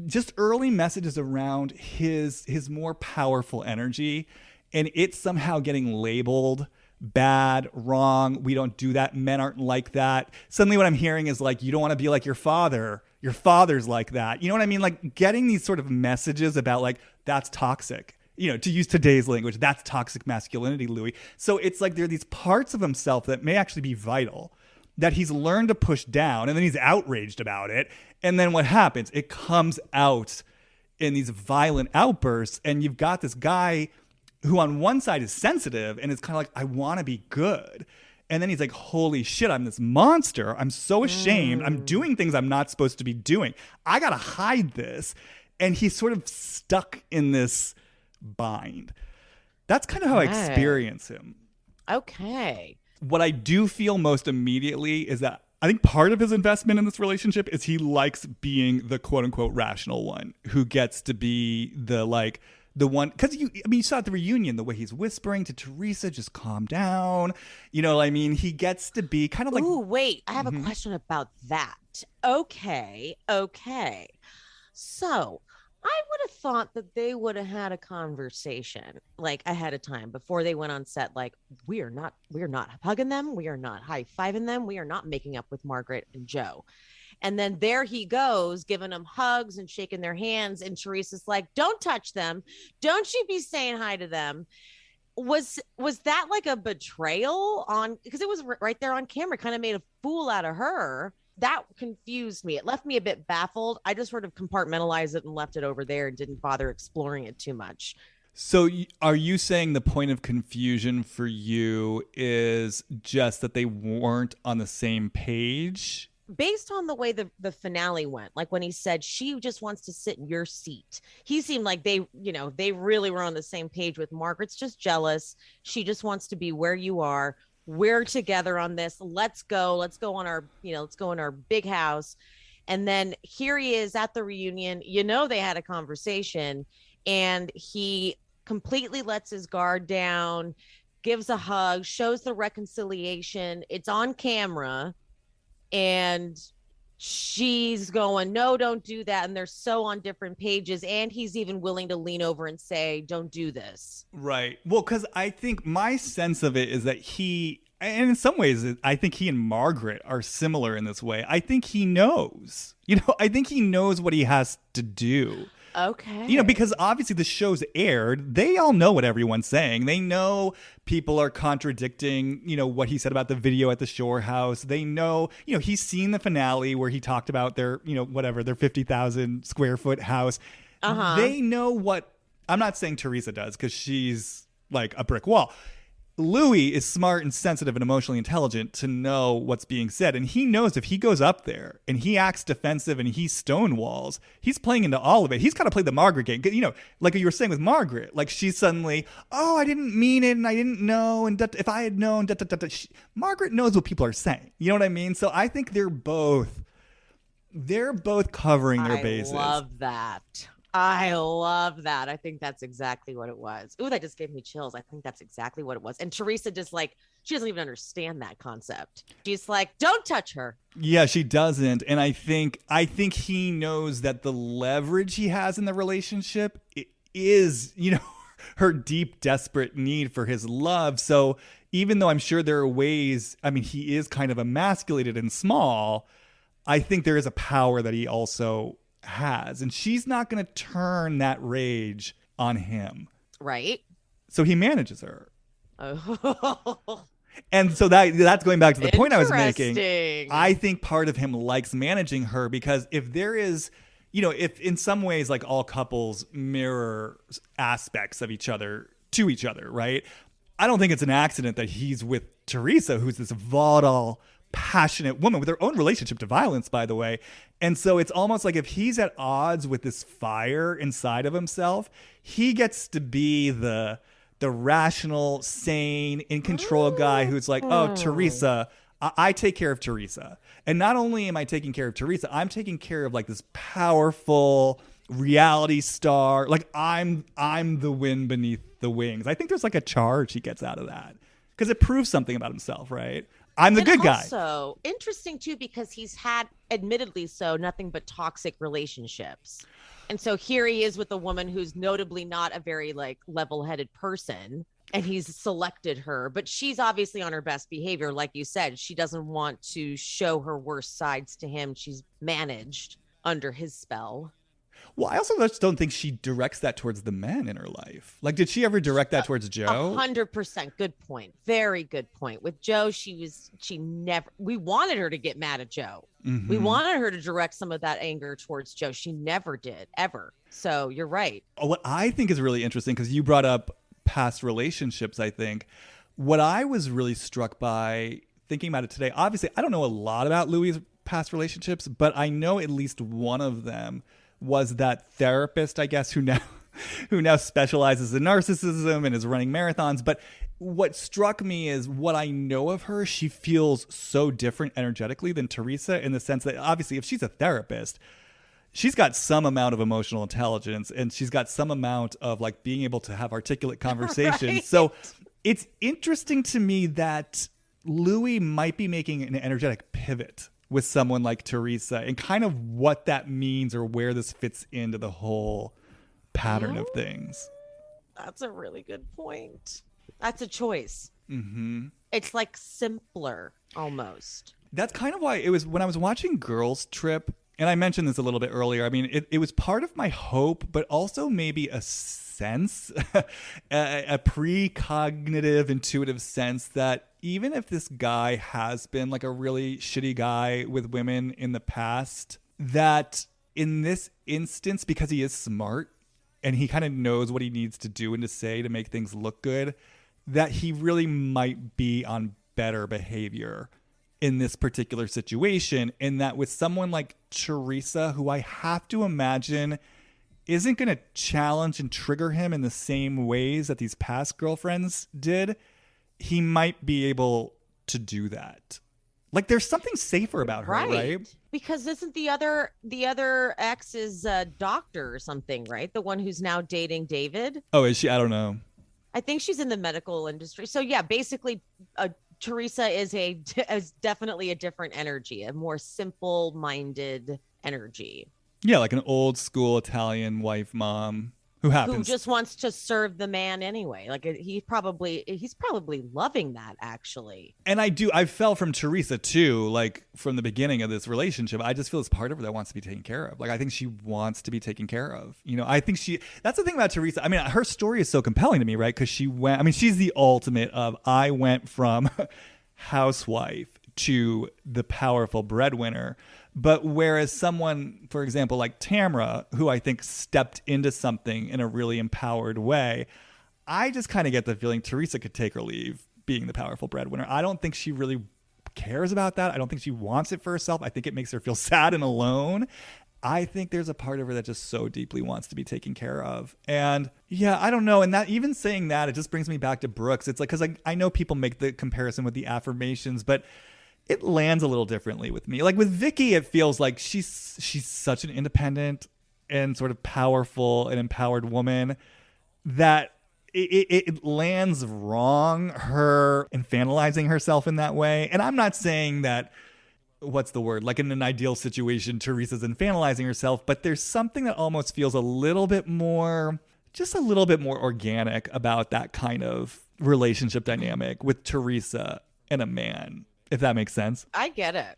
just early messages around his more powerful energy, and it's somehow getting labeled bad, wrong. We don't do that. Men aren't like that. Suddenly what I'm hearing is like, you don't want to be like your father. Your father's like that. You know what I mean? Like, getting these sort of messages about like, that's toxic. You know, to use today's language, that's toxic masculinity, Louis. So it's like there are these parts of himself that may actually be vital that he's learned to push down, and then he's outraged about it. And then what happens? It comes out in these violent outbursts, and you've got this guy who on one side is sensitive and is kind of like, I want to be good. And then he's like, holy shit, I'm this monster. I'm so ashamed. I'm doing things I'm not supposed to be doing. I got to hide this. And he's sort of stuck in this bind. That's kind of how I experience him.
Okay.
What I do feel most immediately is that I think part of his investment in this relationship is he likes being the quote unquote rational one who gets to be the like the one, because you saw at the reunion the way he's whispering to Teresa, just calm down. You know, I mean, he gets to be kind of like,
ooh, wait, I have a question about that. Okay. So I would have thought that they would have had a conversation like ahead of time before they went on set. Like, we're not hugging them. We are not high-fiving them. We are not making up with Margaret and Joe. And then there he goes, giving them hugs and shaking their hands. And Teresa's like, don't touch them. Don't you be saying hi to them. Was that like a betrayal on, because it was right there on camera, kind of made a fool out of her. That confused me. It left me a bit baffled. I just sort of compartmentalized it and left it over there and didn't bother exploring it too much.
So are you saying the point of confusion for you is just that they weren't on the same page?
Based on the way the finale went, like when he said, she just wants to sit in your seat. He seemed like they really were on the same page with Margaret's just jealous. She just wants to be where you are. We're together on this. Let's go on our, let's go in our big house. And then here he is at the reunion. They had a conversation and he completely lets his guard down, gives a hug, shows the reconciliation. It's on camera. And she's going, no, don't do that. And they're so on different pages. And he's even willing to lean over and say, don't do this.
Right. Well, because I think my sense of it is that and in some ways, I think he and Margaret are similar in this way. I think he knows. I think he knows what he has to do.
Okay.
Because obviously the show's aired. They all know what everyone's saying. They know people are contradicting, what he said about the video at the Shore House. They know, he's seen the finale where he talked about their, their 50,000 square foot house. They know what, I'm not saying Teresa does because she's like a brick wall. Louis is smart and sensitive and emotionally intelligent to know what's being said. And he knows if he goes up there and he acts defensive and he stonewalls, he's playing into all of it. He's got to play the Margaret game. Like you were saying with Margaret, like she's suddenly, oh, I didn't mean it and I didn't know. And if I had known, Margaret knows what people are saying. You know what I mean? So I think they're both covering their bases.
I love that. I think that's exactly what it was. Ooh, that just gave me chills. I think that's exactly what it was. And Teresa just like She doesn't even understand that concept. She's like, don't touch her.
Yeah, she doesn't. And I think he knows that the leverage he has in the relationship is, her deep, desperate need for his love. So even though I'm sure there are ways, I mean, he is kind of emasculated and small, I think there is a power that he also has. And she's not going to turn that rage on him.
Right.
So he manages her.
Oh.
And so that's going back to the point I was making.
Interesting.
I think part of him likes managing her because if there is, if in some ways like all couples mirror aspects of each other to each other, right? I don't think it's an accident that he's with Teresa, who's this volatile, passionate woman with her own relationship to violence, by the way. And so it's almost like if he's at odds with this fire inside of himself, he gets to be the rational, sane, in control guy who's like, oh, Teresa, I take care of Teresa. And not only am I taking care of Teresa, I'm taking care of like this powerful reality star. Like I'm the wind beneath the wings. I think there's like a charge he gets out of that because it proves something about himself, right? I'm the good guy.
Also interesting too, because he's had, admittedly so, nothing but toxic relationships. And so here he is with a woman who's notably not a very like level-headed person, and he's selected her, but she's obviously on her best behavior. Like you said, she doesn't want to show her worst sides to him. She's managed under his spell.
Well, I also just don't think she directs that towards the men in her life. Like, did she ever direct that towards Joe?
100%. Good point. Very good point. With Joe, we wanted her to get mad at Joe. Mm-hmm. We wanted her to direct some of that anger towards Joe. She never did, ever. So you're right.
What I think is really interesting, because you brought up past relationships, I think. What I was really struck by thinking about it today, obviously, I don't know a lot about Louis' past relationships, but I know at least one of them was that therapist, I guess, who now specializes in narcissism and is running marathons. But what struck me is what I know of her, she feels so different energetically than Teresa, in the sense that obviously if she's a therapist, she's got some amount of emotional intelligence and she's got some amount of like being able to have articulate conversations. Right. So it's interesting to me that Louis might be making an energetic pivot with someone like Teresa, and kind of what that means or where this fits into the whole pattern of things.
That's a really good point. That's a choice.
Mm-hmm.
It's like simpler almost.
That's kind of why it was when I was watching Girls Trip, and I mentioned this a little bit earlier. I mean, it was part of my hope, but also maybe a sense, a precognitive, intuitive sense that even if this guy has been like a really shitty guy with women in the past, that in this instance, because he is smart and he kind of knows what he needs to do and to say to make things look good, that he really might be on better behavior in this particular situation. And that with someone like Teresa, who I have to imagine isn't going to challenge and trigger him in the same ways that these past girlfriends did, he might be able to do that. Like there's something safer about her, right?
Because isn't the other ex is a doctor or something, right? The one who's now dating David.
Oh, is she? I don't know.
I think she's in the medical industry. So yeah, basically Teresa is definitely a different energy, a more simple-minded energy.
Yeah, like an old school Italian wife mom who
just wants to serve the man anyway. Like he's probably loving that, actually.
And I fell from Teresa too, like from the beginning of this relationship. I just feel it's part of her that wants to be taken care of. Like I think she wants to be taken care of. I think that's the thing about Teresa. I mean, her story is so compelling to me, right? Because she's the ultimate of, I went from housewife to the powerful breadwinner. But whereas someone, for example, like Tamra, who I think stepped into something in a really empowered way, I just kind of get the feeling Teresa could take her leave being the powerful breadwinner. I don't think she really cares about that. I don't think she wants it for herself. I think it makes her feel sad and alone. I think there's a part of her that just so deeply wants to be taken care of. And yeah, I don't know. And that, even saying that, it just brings me back to Brooks. It's like, because I know people make the comparison with the affirmations, but it lands a little differently with me. Like with Vicky, it feels like she's such an independent and sort of powerful and empowered woman that it lands wrong, her infantilizing herself in that way. And I'm not saying that, what's the word? Like in an ideal situation, Teresa's infantilizing herself, but there's something that almost feels a little bit more, just a little bit more organic about that kind of relationship dynamic with Teresa and a man, if that makes sense.
I get it.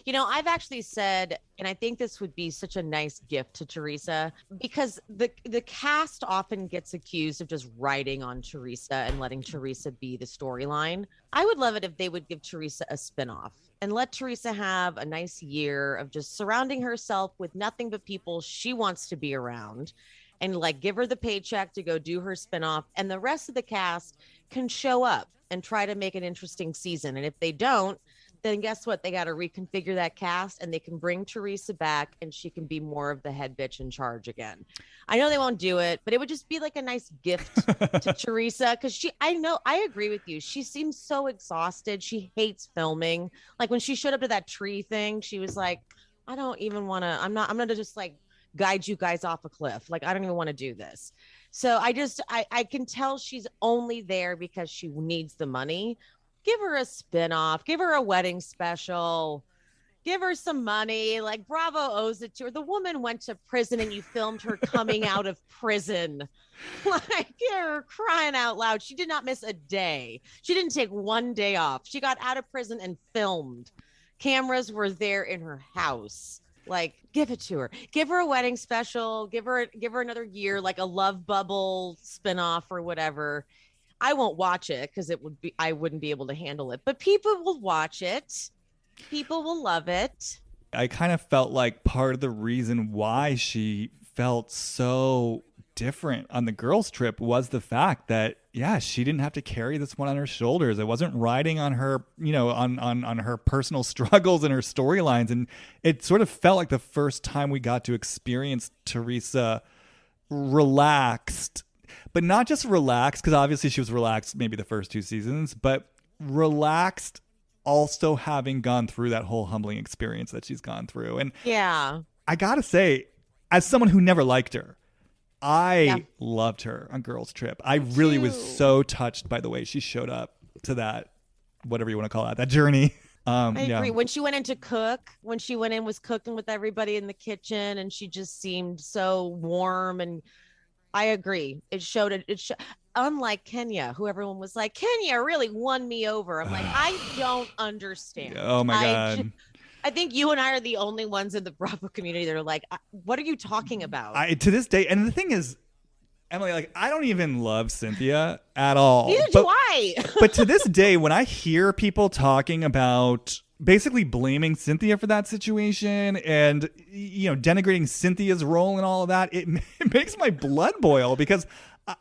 You know, I've actually said, and I think this would be such a nice gift to Teresa, because the cast often gets accused of just writing on Teresa and letting Teresa be the storyline. I would love it if they would give Teresa a spinoff and let Teresa have a nice year of just surrounding herself with nothing but people she wants to be around, and like give her the paycheck to go do her spinoff, and the rest of the cast can show up and try to make an interesting season. And if they don't, then guess what? They got to reconfigure that cast, and they can bring Teresa back, and she can be more of the head bitch in charge again. I know they won't do it, but it would just be like a nice gift to Teresa, because I agree with you. She seems so exhausted. She hates filming. Like when she showed up to that tree thing, she was like, I don't even want to, I'm going to just like guide you guys off a cliff. Like, I don't even want to do this. So I can tell she's only there because she needs the money. Give her a spinoff, give her a wedding special, give her some money. Like Bravo owes it to her. The woman went to prison and you filmed her coming out of prison. Like, you're crying out loud. She did not miss a day. She didn't take one day off. She got out of prison and filmed. Cameras were there in her house. Like, give it to her. Give her a wedding special. Give her another year, like a Love Bubble spinoff or whatever. I won't watch it because I wouldn't be able to handle it, but people will watch it. People will love it.
I kind of felt like part of the reason why she felt so different on the girls' trip was the fact that, yeah, she didn't have to carry this one on her shoulders. It wasn't riding on her, on her personal struggles and her storylines. And it sort of felt like the first time we got to experience Teresa relaxed. But not just relaxed, because obviously she was relaxed maybe the first two seasons, but relaxed also having gone through that whole humbling experience that she's gone through. And
yeah,
I got to say, as someone who never liked her, I loved her on Girls Trip. I really was so touched by the way she showed up to that, whatever you want to call it, that journey.
I agree. When she went in to cook, when she went in, was cooking with everybody in the kitchen, and she just seemed so warm, and I agree. It showed. Unlike Kenya, who everyone was like, Kenya really won me over. I'm like, I don't understand.
Oh my God.
I think you and I are the only ones in the Bravo community that are like, what are you talking about?
To this day, and the thing is, Emily, like, I don't even love Cynthia at all.
Neither do I.
But to this day, when I hear people talking about basically blaming Cynthia for that situation and, denigrating Cynthia's role and all of that, it makes my blood boil, because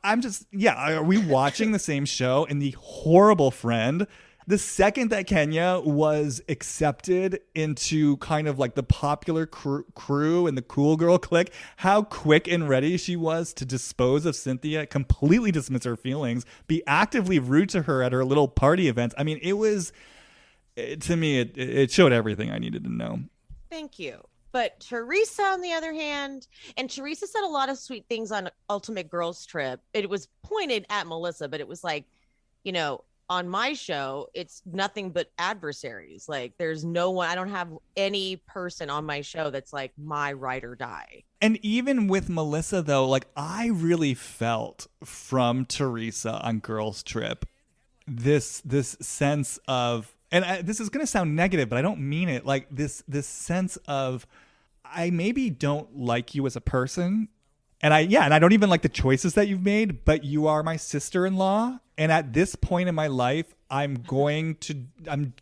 I'm just, are we watching the same show? And the horrible friend, the second that Kenya was accepted into kind of like the popular crew and the cool girl clique, how quick and ready she was to dispose of Cynthia, completely dismiss her feelings, be actively rude to her at her little party events. I mean, it was, to me, it showed everything I needed to know.
Thank you. But Teresa, on the other hand, and Teresa said a lot of sweet things on Ultimate Girls Trip. It was pointed at Melissa, but it was like, on my show, it's nothing but adversaries. Like, there's no one, I don't have any person on my show that's like my ride or die.
And even with Melissa, though, like, I really felt from Teresa on Girls Trip this sense of, and this is going to sound negative, but I don't mean it, like this sense of, I maybe don't like you as a person. And I don't even like the choices that you've made, but you are my sister-in-law. And at this point in my life, I'm going to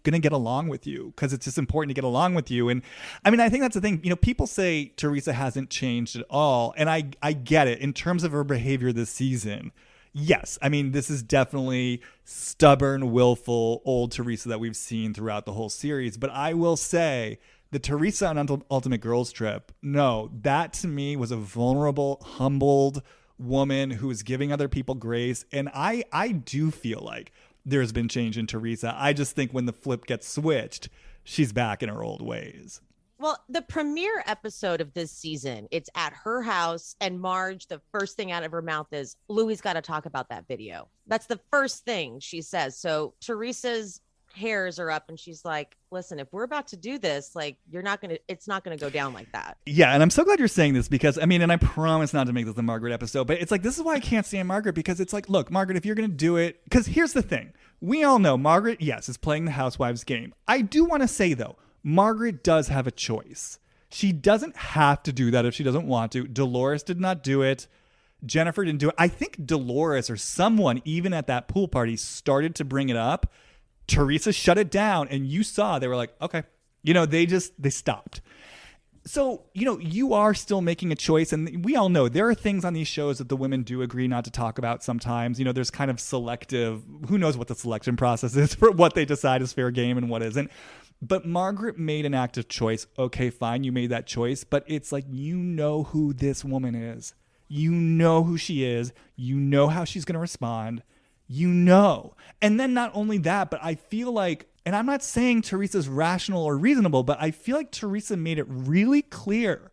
get along with you, because it's just important to get along with you. And I mean, I think that's the thing. People say Teresa hasn't changed at all. And I get it in terms of her behavior this season. Yes. I mean, this is definitely stubborn, willful, old Teresa that we've seen throughout the whole series. But I will say, the Teresa on Ultimate Girls Trip, no, that to me was a vulnerable, humbled woman who is giving other people grace. And I do feel like there's been change in Teresa. I just think when the flip gets switched, she's back in her old ways.
Well, the premiere episode of this season, it's at her house, and Marge, the first thing out of her mouth is, Louis got to talk about that video. That's the first thing she says. So Teresa's hairs are up and she's like, listen, if we're about to do this, like, it's not going to go down like that.
Yeah, and I'm so glad you're saying this because, I mean, and I promise not to make this a Margaret episode, but it's like, this is why I can't stand Margaret, because it's like, look, Margaret, if you're going to do it, because here's the thing. We all know Margaret, yes, is playing the Housewives game. I do want to say, though, Margaret does have a choice. She doesn't have to do that if she doesn't want to. Dolores did not do it. Jennifer didn't do it. I think Dolores or someone, even at that pool party, started to bring it up. Teresa shut it down, and you saw they were like, okay. You know, they stopped. So, you know, you are still making a choice, and we all know there are things on these shows that the women do agree not to talk about sometimes. You know, there's kind of selective, who knows what the selection process is for what they decide is fair game and what isn't. But Margaret made an active choice. Okay, fine, you made that choice. But it's like, you know who this woman is. You know who she is. You know how she's going to respond. You know. And then not only that, but I feel like, and I'm not saying Teresa's rational or reasonable, but I feel like Teresa made it really clear.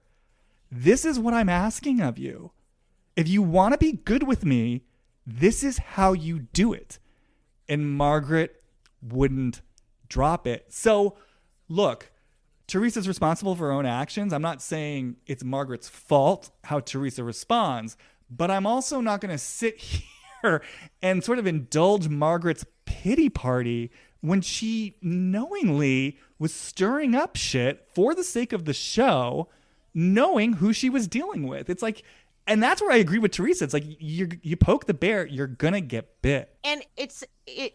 This is what I'm asking of you. If you want to be good with me, this is how you do it. And Margaret wouldn't drop it. So, look, Teresa's responsible for her own actions. I'm not saying it's Margaret's fault how Teresa responds, but I'm also not going to sit here and sort of indulge Margaret's pity party when she knowingly was stirring up shit for the sake of the show, knowing who she was dealing with. It's like, and that's where I agree with Teresa. It's like, you poke the bear, you're gonna get bit.
And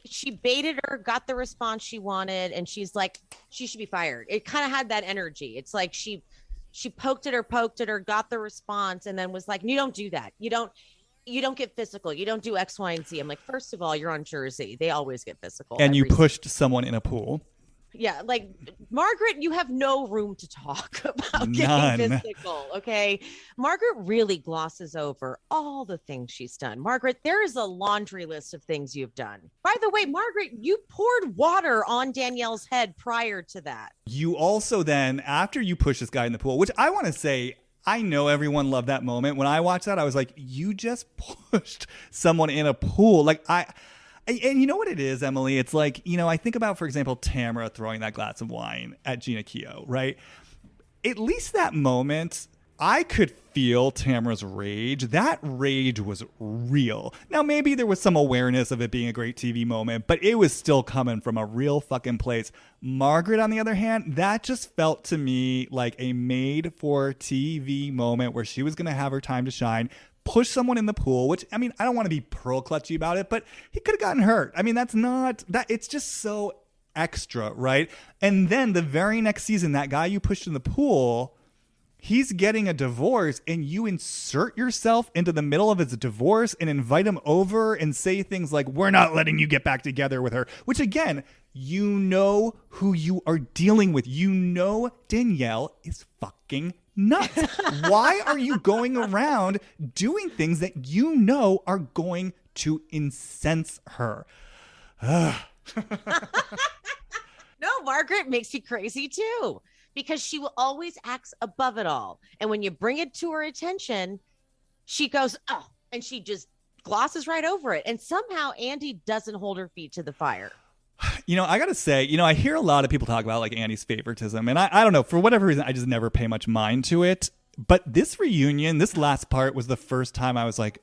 she baited her, got the response she wanted, and she's like, she should be fired. It kind of had that energy. It's like she poked at her, got the response, and then was like, you don't do that. You don't get physical. You don't do X, Y, and Z. I'm like, first of all, you're on Jersey. They always get physical.
And you pushed someone in a pool.
Yeah, like, Margaret, you have no room to talk about
None.
getting physical, okay? Margaret really glosses over all the things she's done. Margaret, there is a laundry list of things you've done. By the way, Margaret, you poured water on Danielle's head prior to that.
You also then, after you push this guy in the pool, which I want to say, I know everyone loved that moment. When I watched that, I was like, you just pushed someone in a pool. Like, and you know what it is, Emily? It's like, you know, I think about, for example, Tamara throwing that glass of wine at Gina Keogh, right? At least that moment, I could feel Tamara's rage. That rage was real. Now, maybe there was some awareness of it being a great TV moment, but it was still coming from a real fucking place. Margaret, on the other hand, that just felt to me like a made-for-TV moment where she was going to have her time to shine, push someone in the pool, which, I mean, I don't want to be pearl clutchy about it, but he could have gotten hurt. I mean, that's not that. It's just so extra, right? And then the very next season, that guy you pushed in the pool, he's getting a divorce, and you insert yourself into the middle of his divorce and invite him over and say things like, we're not letting you get back together with her, which, again, you know who you are dealing with. You know Danielle is fucking nuts. Why are you going around doing things that you know are going to incense her?
No, Margaret makes me crazy too, because she will always act above it all. And when you bring it to her attention, she goes, oh, and she just glosses right over it. And somehow Andy doesn't hold her feet to the fire.
You know, I got to say, you know, I hear a lot of people talk about like Andy's favoritism, and I don't know, for whatever reason, I just never pay much mind to it. But this reunion, this last part was the first time I was like,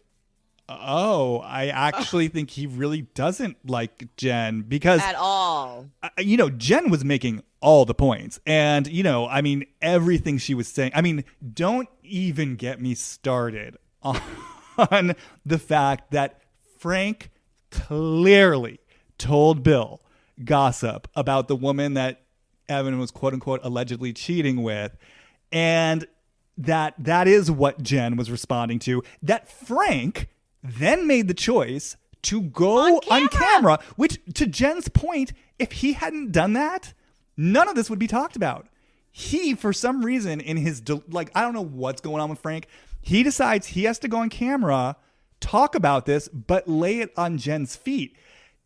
oh, I actually think he really doesn't like Jen, because
at all.
You know, Jen was making all the points, and, you know, I mean, everything she was saying. I mean, don't even get me started on the fact that Frank clearly told Bill gossip about the woman that Evan was, quote unquote, allegedly cheating with, and that is what Jen was responding to. That Frank then made the choice to go on camera, which, to Jen's point, if he hadn't done that, none of this would be talked about. He, for some reason, in his, like, I don't know what's going on with Frank, he decides he has to go on camera, talk about this, but lay it on Jen's feet.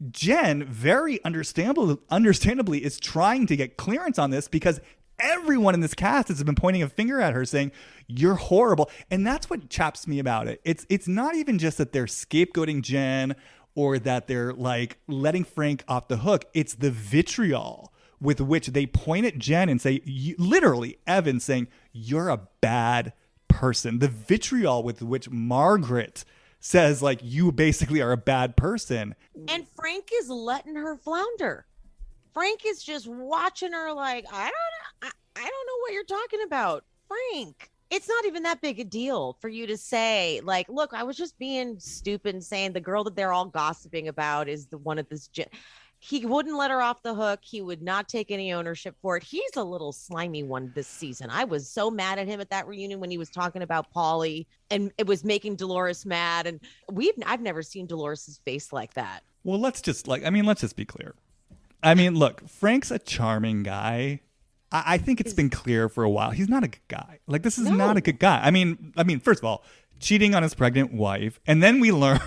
Jen, very understandably, is trying to get clearance on this because everyone in this cast has been pointing a finger at her saying, you're horrible. And that's what chaps me about it. It's not even just that they're scapegoating Jen or that they're like letting Frank off the hook. It's the vitriol with which they point at Jen and say, literally, Evan saying, you're a bad person. The vitriol with which Margaret says, like, you basically are a bad person.
And Frank is letting her flounder. Frank is just watching her like, I don't know what you're talking about. Frank, it's not even that big a deal for you to say, like, look, I was just being stupid and saying the girl that they're all gossiping about is the one at this gym. He wouldn't let her off the hook. He would not take any ownership for it. He's a little slimy one this season. I was so mad at him at that reunion when he was talking about Paulie and it was making Dolores mad. And I've never seen Dolores's face like that.
Well, let's just be clear. I mean, look, Frank's a charming guy. I think it's been clear for a while. He's not a good guy. Like, this is not a good guy. I mean, first of all, cheating on his pregnant wife. And then we learn,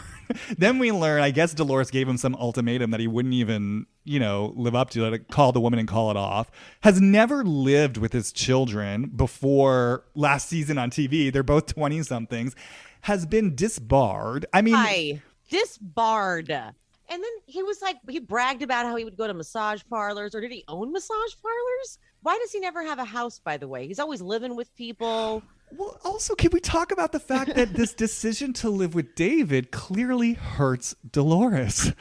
I guess Dolores gave him some ultimatum that he wouldn't even, live up to call the woman and call it off. Has never lived with his children before last season on TV. They're both 20 somethings. Has been disbarred. I mean,
disbarred. And then he bragged about how he would go to massage parlors, or did he own massage parlors? Why does he never have a house, by the way? He's always living with people.
Well, also, can we talk about the fact that this decision to live with David clearly hurts Dolores?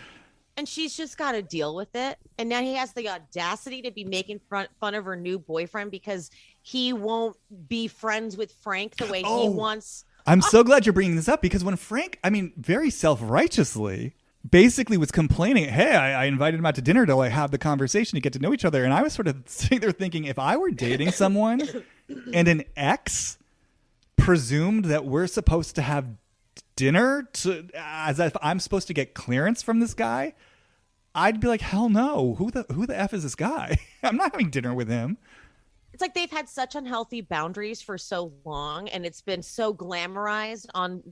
And she's just got to deal with it. And now he has the audacity to be making fun of her new boyfriend because he won't be friends with Frank the way he wants.
I'm so glad you're bringing this up because when Frank, very self-righteously, basically was complaining, hey, I invited him out to dinner to have the conversation to get to know each other. And I was sort of sitting there thinking, if I were dating someone and an ex presumed that we're supposed to have dinner as if I'm supposed to get clearance from this guy, I'd be like, hell no. Who the F is this guy? I'm not having dinner with him.
It's like they've had such unhealthy boundaries for so long, and it's been so glamorized on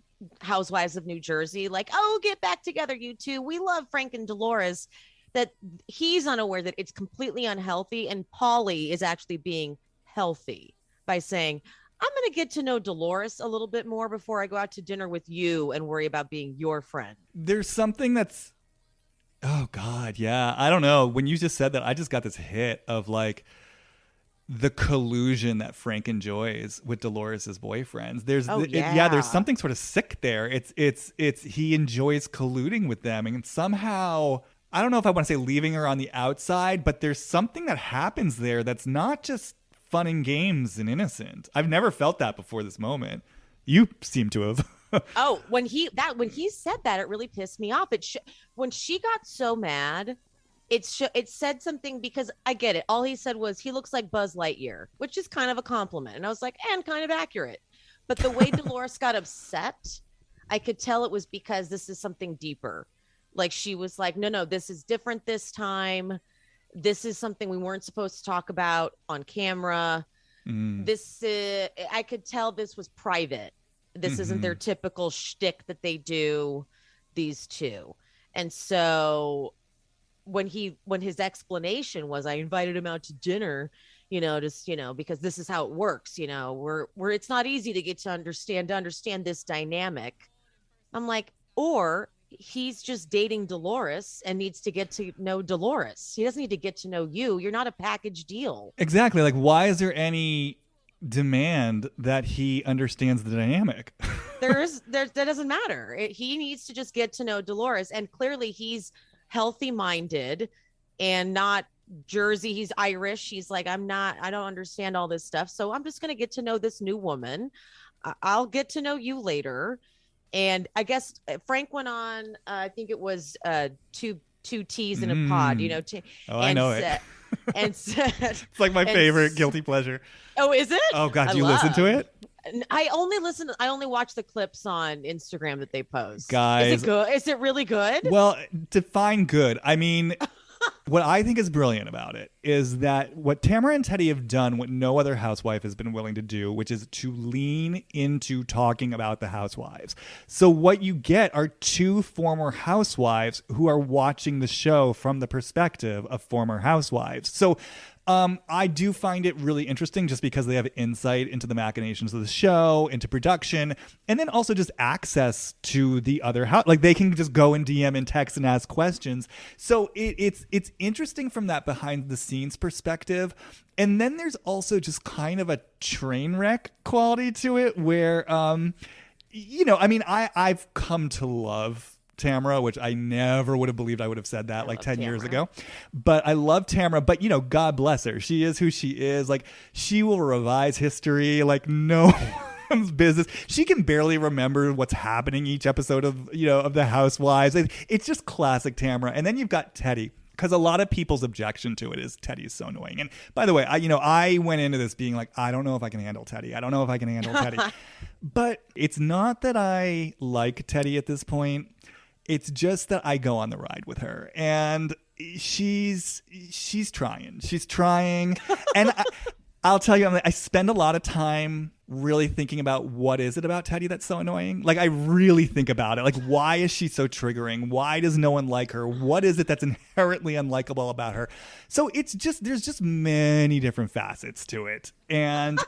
Housewives of New Jersey. Like, oh, get back together, you two. We love Frank and Dolores. That he's unaware that it's completely unhealthy, and Paulie is actually being healthy by saying, I'm going to get to know Dolores a little bit more before I go out to dinner with you and worry about being your friend.
There's something that's, oh God, yeah. I don't know. When you just said that, I just got this hit of like, the collusion that Frank enjoys with Dolores's boyfriends. There's something sort of sick there. It's he enjoys colluding with them, and somehow, I don't know if I want to say leaving her on the outside, but there's something that happens there that's not just fun and games and innocent. I've never felt that before this moment. You seem to have.
When he said that, it really pissed me off. When she got so mad, it said something, because I get it. All he said was, he looks like Buzz Lightyear, which is kind of a compliment. And I was like, and kind of accurate. But the way Dolores got upset, I could tell it was because this is something deeper. Like, she was like, no, this is different this time. This is something we weren't supposed to talk about on camera. I could tell this was private. This isn't their typical shtick that they do, these two. And so when his explanation was, I invited him out to dinner, because this is how it works, where it's not easy to get to understand this dynamic. I'm like, or he's just dating Dolores and needs to get to know Dolores. He doesn't need to get to know you. You're not a package deal.
Exactly. Like, why is there any demand that he understands the dynamic?
That doesn't matter. He needs to just get to know Dolores. And clearly he's healthy minded and not Jersey. He's Irish. He's like, I don't understand all this stuff. So I'm just going to get to know this new woman. I'll get to know you later. And I guess Frank went on, I think it was two teas in a pod,
I know it.
And said,
it's like my favorite guilty pleasure.
Oh, is it?
Oh God, do you listen to it?
I only watch the clips on Instagram that they post.
Guys,
is it good? Is it really good?
Well, define good. I mean, what I think is brilliant about it is that what Tamara and Teddy have done, what no other housewife has been willing to do, which is to lean into talking about the housewives. So what you get are two former housewives who are watching the show from the perspective of former housewives. So I do find it really interesting just because they have insight into the machinations of the show, into production, and then also just access to the other house. Like they can just go and DM and text and ask questions. So it's interesting from that behind the scenes perspective. And then there's also just kind of a train wreck quality to it where, I've come to love Tamara, which I never would have believed I would have said that 10 years ago. But I love Tamara, but God bless her. She is who she is. Like she will revise history like no one's business. She can barely remember what's happening each episode of the Housewives. It's just classic Tamara. And then you've got Teddy. Because a lot of people's objection to it is Teddy is so annoying. And by the way, I went into this being like, I don't know if I can handle Teddy. I don't know if I can handle Teddy. But it's not that I like Teddy at this point. It's just that I go on the ride with her, and she's trying. She's trying, and I'll tell you, I spend a lot of time really thinking about what is it about Teddy that's so annoying. Like I really think about it. Like why is she so triggering? Why does no one like her? What is it that's inherently unlikable about her? So there's just many different facets to it, and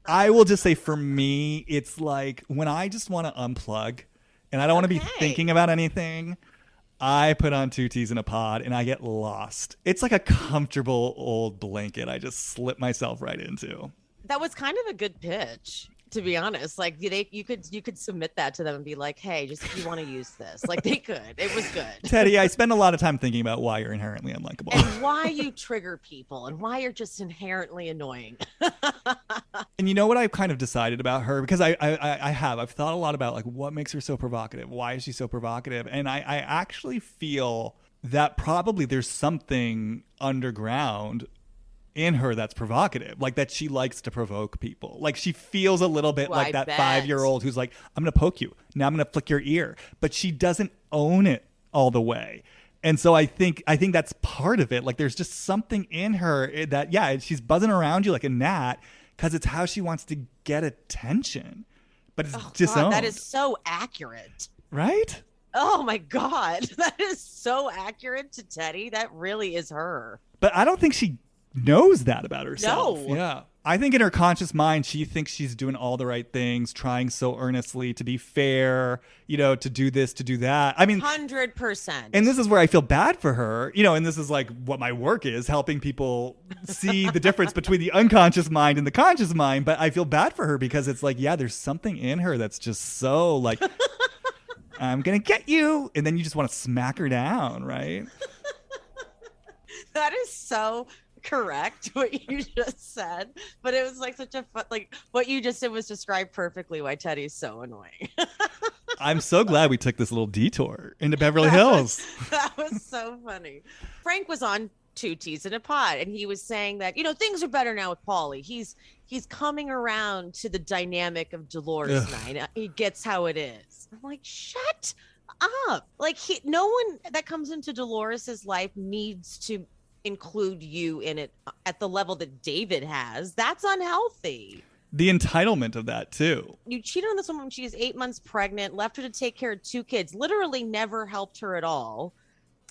I will just say for me, it's like when I just want to unplug. And I don't want to be thinking about anything. I put on 2 Teas in a Pod and I get lost. It's like a comfortable old blanket I just slip myself right into.
That was kind of a good pitch, to be honest. Like you could submit that to them and be like, hey, just if you want to use this. Like they could. It was good.
Teddy, I spend a lot of time thinking about why you're inherently unlikable.
And why you trigger people and why you're just inherently annoying.
And you know what I've kind of decided about her? Because I've thought a lot about like what makes her so provocative? Why is she so provocative? And I actually feel that probably there's something underground in her that's provocative, like that she likes to provoke people. Like she feels a little bit like that 5-year-old who's like, I'm going to poke you. Now I'm going to flick your ear. But she doesn't own it all the way. And so I think that's part of it. Like there's just something in her that, she's buzzing around you like a gnat because it's how she wants to get attention. But it's disowned.
God, that is so accurate.
Right?
Oh my God. That is so accurate to Teddy. That really is her.
But I don't think she knows that about herself.
No.
Yeah. I think in her conscious mind, she thinks she's doing all the right things, trying so earnestly to be fair, to do this, to do that. I mean,
100%.
And this is where I feel bad for her, and this is like what my work is, helping people see the difference between the unconscious mind and the conscious mind. But I feel bad for her because it's like, there's something in her that's just so like, I'm going to get you. And then you just want to smack her down, right?
That is so correct what you just said, but it was like such a fun, like what you just did was describe perfectly why Teddy's so annoying.
I'm so glad we took this little detour into Beverly Hills.
That was so funny. Frank was on 2 Teas in a Pod and he was saying that things are better now with Paulie. He's coming around to the dynamic of Dolores night. He gets how it is. I'm like, shut up. Like no one that comes into Dolores's life needs to include you in it at the level that David has. That's unhealthy.
The entitlement of that too.
You cheated on this woman when she was 8 months pregnant, left her to take care of 2 kids, literally never helped her at all.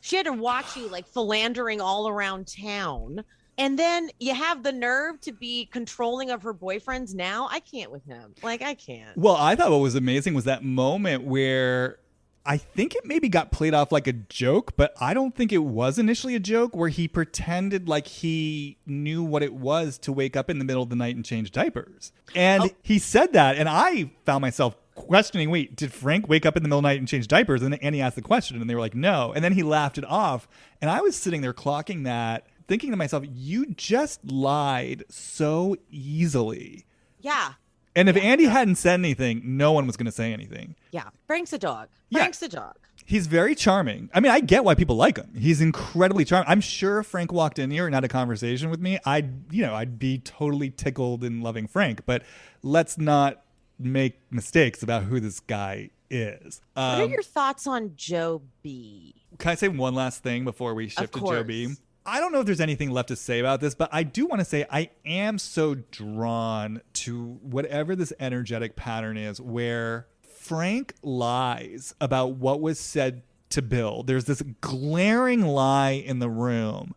She had to watch you like philandering all around town. And then you have the nerve to be controlling of her boyfriends now. I can't with him. Like, I can't.
Well, I thought what was amazing was that moment where I think it maybe got played off like a joke, but I don't think it was initially a joke, where he pretended like he knew what it was to wake up in the middle of the night and change diapers. And he said that, and I found myself questioning, wait, did Frank wake up in the middle of the night and change diapers? And he asked the question, and they were like, no. And then he laughed it off. And I was sitting there clocking that, thinking to myself, you just lied so easily.
Yeah.
And if Andy hadn't said anything, no one was going to say anything.
Yeah. Frank's a dog. Frank's a dog.
He's very charming. I mean, I get why people like him. He's incredibly charming. I'm sure if Frank walked in here and had a conversation with me, I'd be totally tickled in loving Frank. But let's not make mistakes about who this guy is.
What are your thoughts on Joe B?
Can I say one last thing before we shift to Joe B? I don't know if there's anything left to say about this, but I do want to say I am so drawn to whatever this energetic pattern is where Frank lies about what was said to Bill. There's this glaring lie in the room.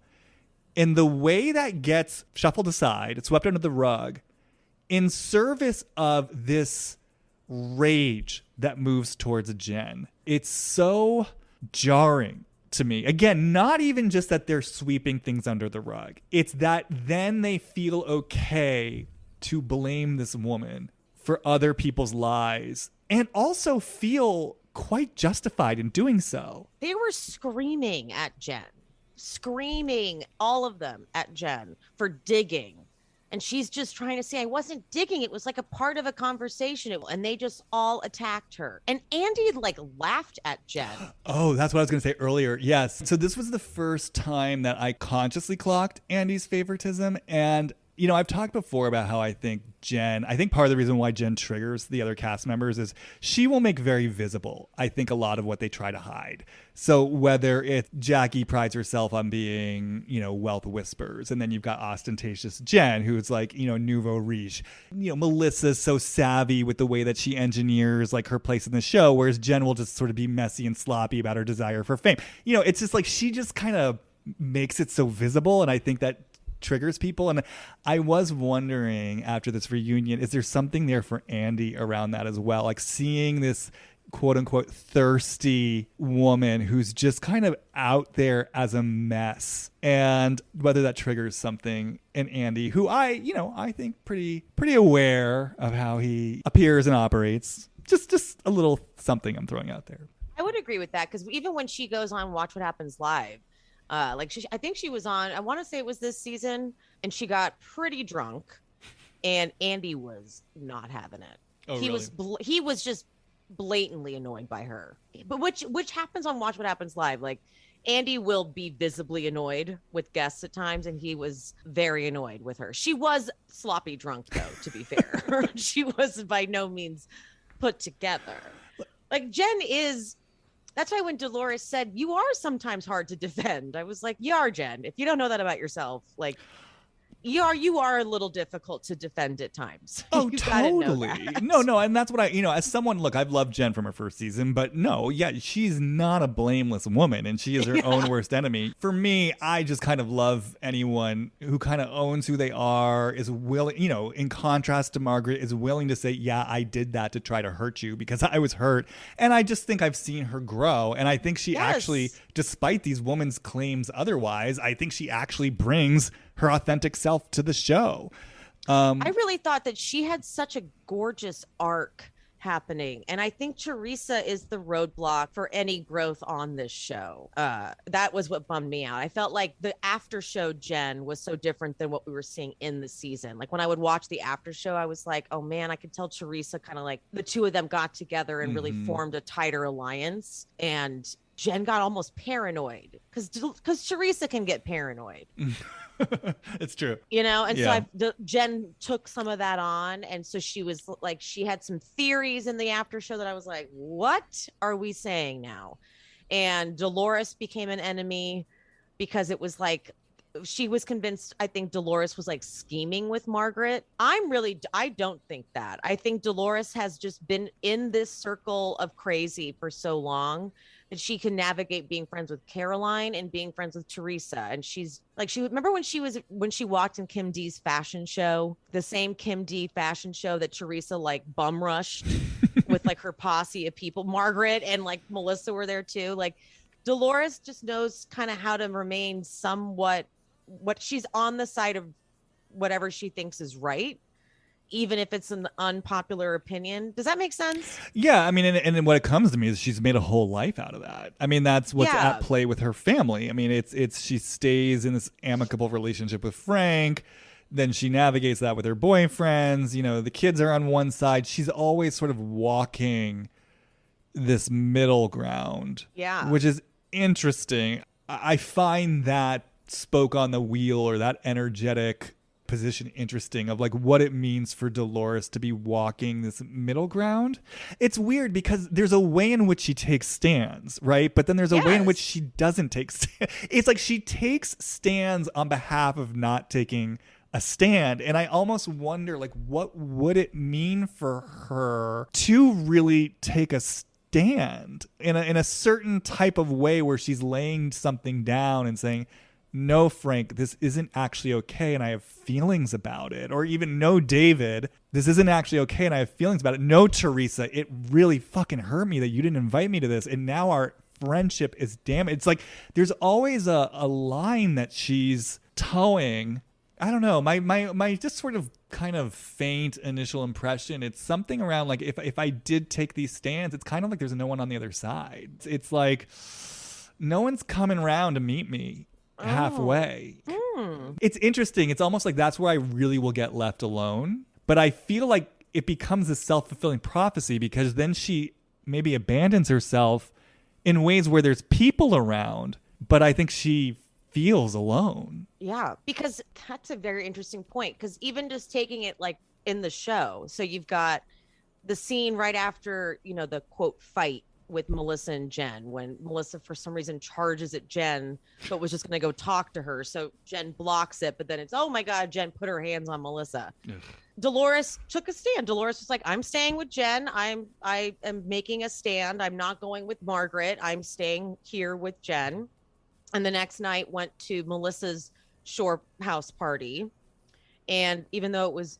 And the way that gets shuffled aside, it's swept under the rug in service of this rage that moves towards Jen. It's so jarring to me. Again, not even just that they're sweeping things under the rug. It's that then they feel okay to blame this woman for other people's lies and also feel quite justified in doing so.
They were screaming at Jen, screaming, all of them at Jen for digging. And she's just trying to say, I wasn't digging. It was like a part of a conversation. And they just all attacked her. And Andy like laughed at Jen.
Oh, that's what I was going to say earlier. Yes. So this was the first time that I consciously clocked Andy's favoritism. And you know, I've talked before about how I think part of the reason why Jen triggers the other cast members is she will make very visible, I think, a lot of what they try to hide. So whether it's Jackie prides herself on being, you know, wealth whispers, and then you've got ostentatious Jen, who's like, you know, nouveau riche. You know, Melissa's so savvy with the way that she engineers like her place in the show, whereas Jen will just sort of be messy and sloppy about her desire for fame. You know, it's just like she just kind of makes it so visible, and I think that triggers people. And I was wondering after this reunion, is there something there for Andy around that as well? Like seeing this quote unquote thirsty woman who's just kind of out there as a mess, and whether that triggers something in Andy, who I think pretty aware of how he appears and operates. Just a little something I'm throwing out there.
I would agree with that, because even when she goes on Watch What Happens Live, I think she was on, I want to say it was this season, and she got pretty drunk, and Andy was not having it.
Oh, really?
He was just blatantly annoyed by her, but which happens on Watch What Happens Live. Like, Andy will be visibly annoyed with guests at times, and he was very annoyed with her. She was sloppy drunk, though, to be fair. She was by no means put together. Like, Jen is. That's why when Dolores said, you are sometimes hard to defend, I was like, you are, Jen. If you don't know that about yourself, like, you are a little difficult to defend at times.
Oh, totally. No. And that's what as someone, look, I've loved Jen from her first season, but no, yeah, she's not a blameless woman, and she is her own worst enemy. For me, I just kind of love anyone who kind of owns who they are, is willing, in contrast to Margaret, is willing to say, yeah, I did that to try to hurt you because I was hurt. And I just think I've seen her grow. And I think she actually, despite these women's claims otherwise, I think she actually brings her authentic self to the show.
I really thought that she had such a gorgeous arc happening, and I think Teresa is the roadblock for any growth on this show. That was what bummed me out. I felt like the after show Jen was so different than what we were seeing in the season. Like, when I would watch the after show, I was like, oh man, I could tell Teresa kind of like the two of them got together and really formed a tighter alliance, and Jen got almost paranoid because Teresa can get paranoid.
It's true.
And so Jen took some of that on. And so she was like, she had some theories in the after show that I was like, what are we saying now? And Dolores became an enemy because it was like, she was convinced, I think Dolores was like scheming with Margaret. I don't think that. I think Dolores has just been in this circle of crazy for so long that she can navigate being friends with Caroline and being friends with Teresa. And she's like, remember when she walked in Kim D's fashion show, the same Kim D fashion show that Teresa like bum rushed with like her posse of people. Margaret and like Melissa were there too. Like, Dolores just knows kind of how to remain somewhat, what she's on the side of whatever she thinks is right, even if it's an unpopular opinion. Does that make sense?
Yeah, I mean, and what it comes to me is she's made a whole life out of that. I mean, that's what's at play with her family. I mean, it's she stays in this amicable relationship with Frank, then she navigates that with her boyfriends. The kids are on one side. She's always sort of walking this middle ground, which is interesting. I find that spoke on the wheel, or that energetic position, interesting, of like what it means for Dolores to be walking this middle ground. It's weird because there's a way in which she takes stands, right? But then there's a way in which she doesn't take stands. It's like she takes stands on behalf of not taking a stand. And I almost wonder, like, what would it mean for her to really take a stand in a certain type of way where she's laying something down and saying, no, Frank, this isn't actually okay and I have feelings about it. Or even, no, David, this isn't actually okay and I have feelings about it. No, Teresa, it really fucking hurt me that you didn't invite me to this. And now our friendship is damaged. It's like there's always a line that she's towing. I don't know. My just sort of kind of faint initial impression, it's something around like if I did take these stands, it's kind of like there's no one on the other side. It's like no one's coming around to meet me halfway. It's interesting. It's almost like that's where I really will get left alone. But I feel like it becomes a self-fulfilling prophecy because then she maybe abandons herself in ways where there's people around, but I think she feels alone.
Yeah, because that's a very interesting point. Because even just taking it like in the show, so you've got the scene right after, the quote fight with Melissa and Jen, when Melissa for some reason charges at Jen, but was just going to go talk to her. So Jen blocks it, but then it's, oh my God, Jen put her hands on Melissa. Ugh. Dolores took a stand. Dolores was like, I'm staying with Jen. I am making a stand. I'm not going with Margaret. I'm staying here with Jen. And the next night went to Melissa's shore house party. And even though it was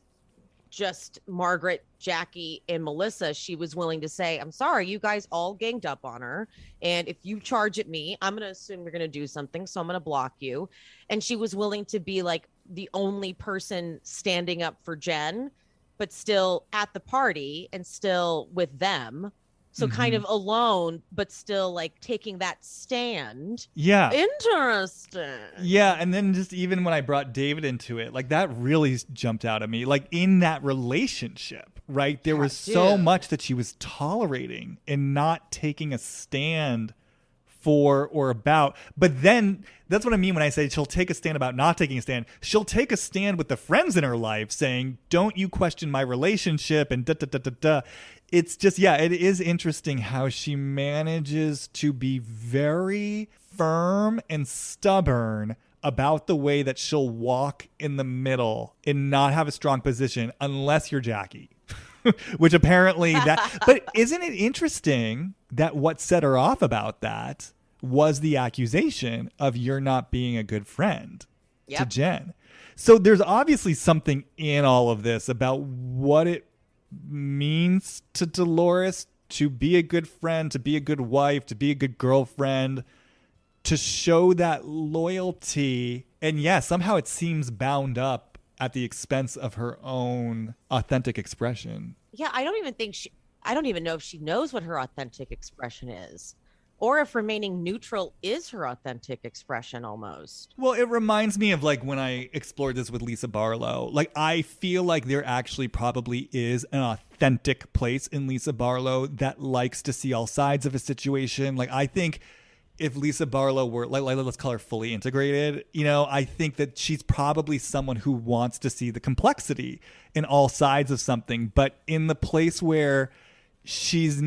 just Margaret, Jackie, and Melissa, she was willing to say, I'm sorry, you guys all ganged up on her. And if you charge at me, I'm going to assume you're going to do something. So I'm going to block you. And she was willing to be like the only person standing up for Jen, but still at the party and still with them. So kind of alone, but still like taking that stand.
Yeah.
Interesting.
Yeah. And then just even when I brought David into it, like that really jumped out at me. Like in that relationship, right? There was so much that she was tolerating and not taking a stand for or about. But then that's what I mean when I say she'll take a stand about not taking a stand. She'll take a stand with the friends in her life saying, don't you question my relationship and da da da da da. It's just, yeah, it is interesting how she manages to be very firm and stubborn about the way that she'll walk in the middle and not have a strong position unless you're Jackie. Which apparently that, but isn't it interesting that what set her off about that was the accusation of you're not being a good friend to Jen. So there's obviously something in all of this about what it means to Dolores to be a good friend, to be a good wife, to be a good girlfriend, to show that loyalty. And yeah, somehow it seems bound up at the expense of her own authentic expression.
Yeah, I don't even know if she knows what her authentic expression is, or if remaining neutral is her authentic expression almost.
Well, it reminds me of like when I explored this with Lisa Barlow. Like I feel like there actually probably is an authentic place in Lisa Barlow that likes to see all sides of a situation. Like I think if Lisa Barlow were like let's call her fully integrated, I think that she's probably someone who wants to see the complexity in all sides of something, but in the place where she's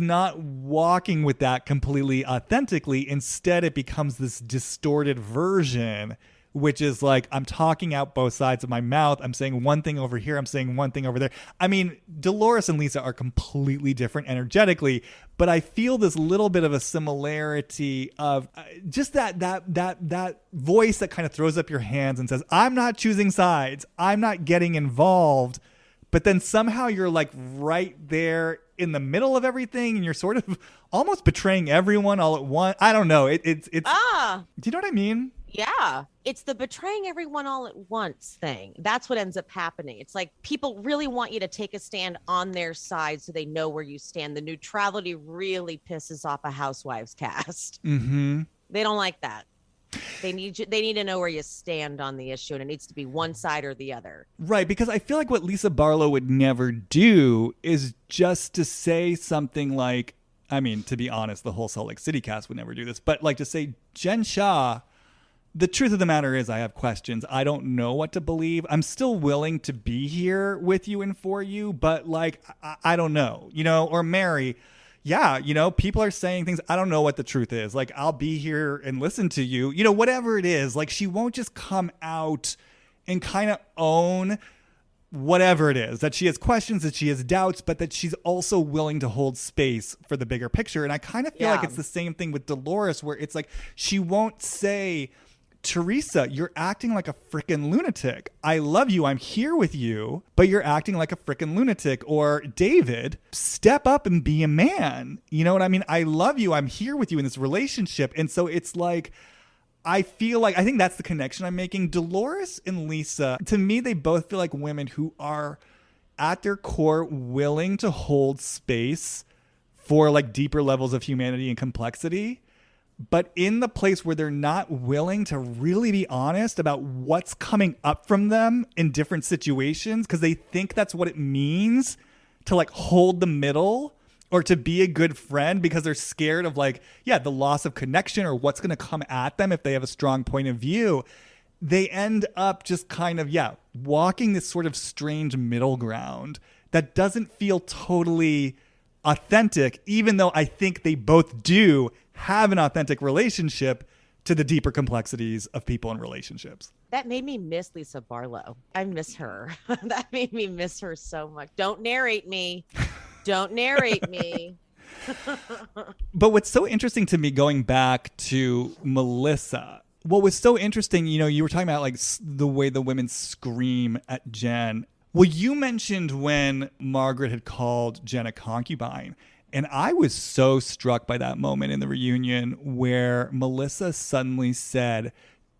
not walking with that completely authentically. Instead, it becomes this distorted version, which is like, I'm talking out both sides of my mouth. I'm saying one thing over here. I'm saying one thing over there. I mean, Dolores and Lisa are completely different energetically, but I feel this little bit of a similarity of just that voice that kind of throws up your hands and says, I'm not choosing sides. I'm not getting involved. But then somehow you're like right there in the middle of everything and you're sort of almost betraying everyone all at once. I don't know. It's do you know what I mean?
Yeah. It's the betraying everyone all at once thing. That's what ends up happening. It's like people really want you to take a stand on their side so they know where you stand. The neutrality really pisses off a Housewives cast. Mm-hmm. They don't like that. They need to know where you stand on the issue, and it needs to be one side or the other.
Right, because I feel like what Lisa Barlow would never do is just to say something like, I mean, to be honest, the whole Salt Lake City cast would never do this, but like to say, Jen Shah, the truth of the matter is I have questions. I don't know what to believe. I'm still willing to be here with you and for you, but like, I don't know, or Mary, yeah, people are saying things. I don't know what the truth is. Like, I'll be here and listen to you, whatever it is. Like, she won't just come out and kind of own whatever it is, that she has questions, that she has doubts, but that she's also willing to hold space for the bigger picture. And I kind of feel like it's the same thing with Dolores, where it's like she won't say Teresa, you're acting like a freaking lunatic. I love you. I'm here with you, but you're acting like a freaking lunatic. Or David, step up and be a man. You know what I mean? I love you. I'm here with you in this relationship. And so it's like, I think that's the connection I'm making. Dolores and Lisa, to me, they both feel like women who are at their core willing to hold space for like deeper levels of humanity and complexity, but in the place where they're not willing to really be honest about what's coming up from them in different situations, because they think that's what it means to like hold the middle or to be a good friend, because they're scared of like, the loss of connection or what's going to come at them if they have a strong point of view. They end up just kind of, walking this sort of strange middle ground that doesn't feel totally authentic, even though I think they both do have an authentic relationship to the deeper complexities of people and relationships.
That made me miss Lisa Barlow. I miss her. That made me miss her so much. Don't narrate me. Don't narrate me.
But what's so interesting to me, going back to Melissa, what was so interesting, you were talking about like the way the women scream at Jen. Well, you mentioned when Margaret had called Jen a concubine. And I was so struck by that moment in the reunion where Melissa suddenly said,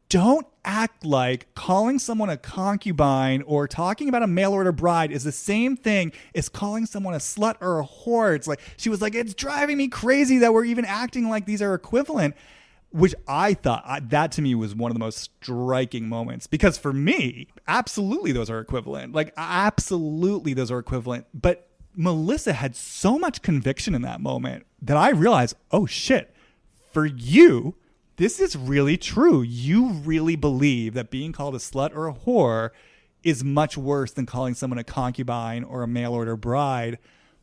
don't act like calling someone a concubine or talking about a mail order bride is the same thing as calling someone a slut or a whore. It's like, she was like, it's driving me crazy that we're even acting like these are equivalent, which I thought that to me was one of the most striking moments, because for me, absolutely those are equivalent. Like, absolutely those are equivalent. But Melissa had so much conviction in that moment that I realized, oh shit, for you, this is really true. You really believe that being called a slut or a whore is much worse than calling someone a concubine or a mail order bride,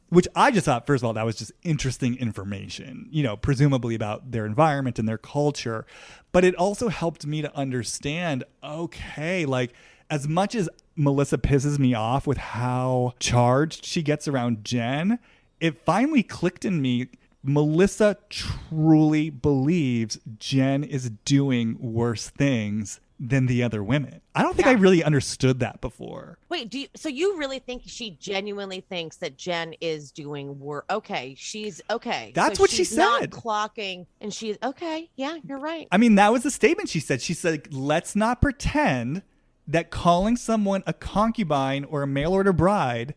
which I just thought, first of all, that was just interesting information, presumably about their environment and their culture. But it also helped me to understand, okay, like, as much as Melissa pisses me off with how charged she gets around Jen, it finally clicked in me. Melissa truly believes Jen is doing worse things than the other women. I don't think I really understood that before.
Wait, so you really think she genuinely thinks that Jen is doing work? Okay, she's okay.
That's
so
what she said.
Not clocking, and she's okay. Yeah, you're right.
I mean, that was the statement she said. She said, let's not pretend that calling someone a concubine or a mail order bride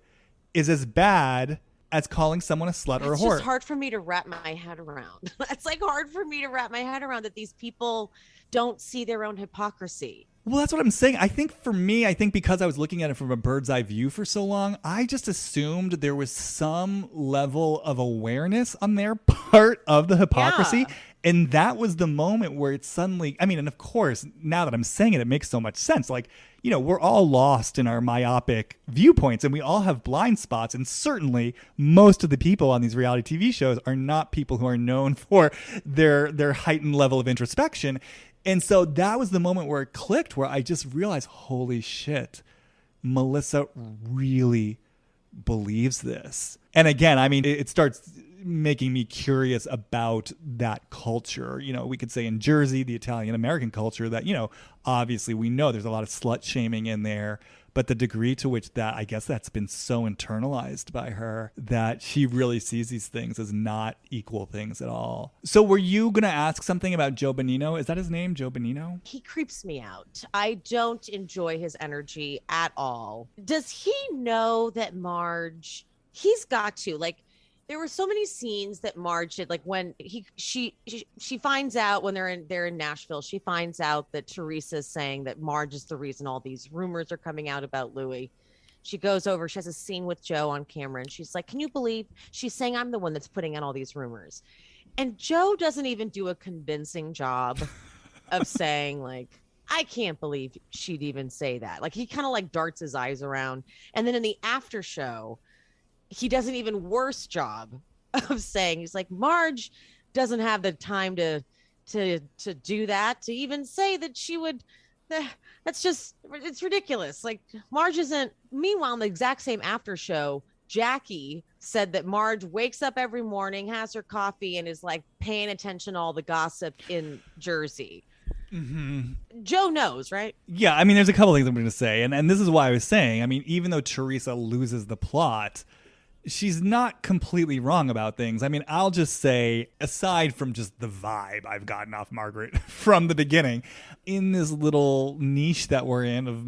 is as bad as calling someone a slut or a whore.
It's just hard for me to wrap my head around. It's like hard for me to wrap my head around that these people don't see their own hypocrisy.
Well, that's what I'm saying. I think for me, because I was looking at it from a bird's eye view for so long, I just assumed there was some level of awareness on their part of the hypocrisy. Yeah. And that was the moment where it suddenly, and of course, now that I'm saying it, it makes so much sense. Like, we're all lost in our myopic viewpoints and we all have blind spots. And certainly most of the people on these reality TV shows are not people who are known for their heightened level of introspection. And so that was the moment where it clicked, where I just realized, holy shit, Melissa really believes this. And again, it starts making me curious about that culture. We could say in Jersey, the Italian American culture, that, obviously we know there's a lot of slut shaming in there, but the degree to which that, I guess that's been so internalized by her that she really sees these things as not equal things at all. So were you going to ask something about Joe Bonino? Is that his name, Joe Bonino?
He creeps me out. I don't enjoy his energy at all. Does he know that Marge, he's got to, like, there were so many scenes that Marge did, like when she finds out when they're in Nashville, she finds out that Teresa's saying that Marge is the reason all these rumors are coming out about Louis. She goes over, she has a scene with Joe on camera, and she's like, can you believe she's saying I'm the one that's putting out all these rumors? And Joe doesn't even do a convincing job of saying, like, I can't believe she'd even say that. Like, he kind of like darts his eyes around. And then in the after show, he does an even worse job of saying, he's like, Marge doesn't have the time to do that, to even say that she would, that's just, it's ridiculous. Like, Marge isn't. Meanwhile, in the exact same after show, Jackie said that Marge wakes up every morning, has her coffee, and is like paying attention to all the gossip in Jersey. Joe knows, right?
Yeah, I mean, there's a couple things I'm going to say, and this is why I was saying, I mean, even though Teresa loses the plot, she's not completely wrong about things. I mean, I'll just say, aside from just the vibe I've gotten off Margaret from the beginning, in this little niche that we're in of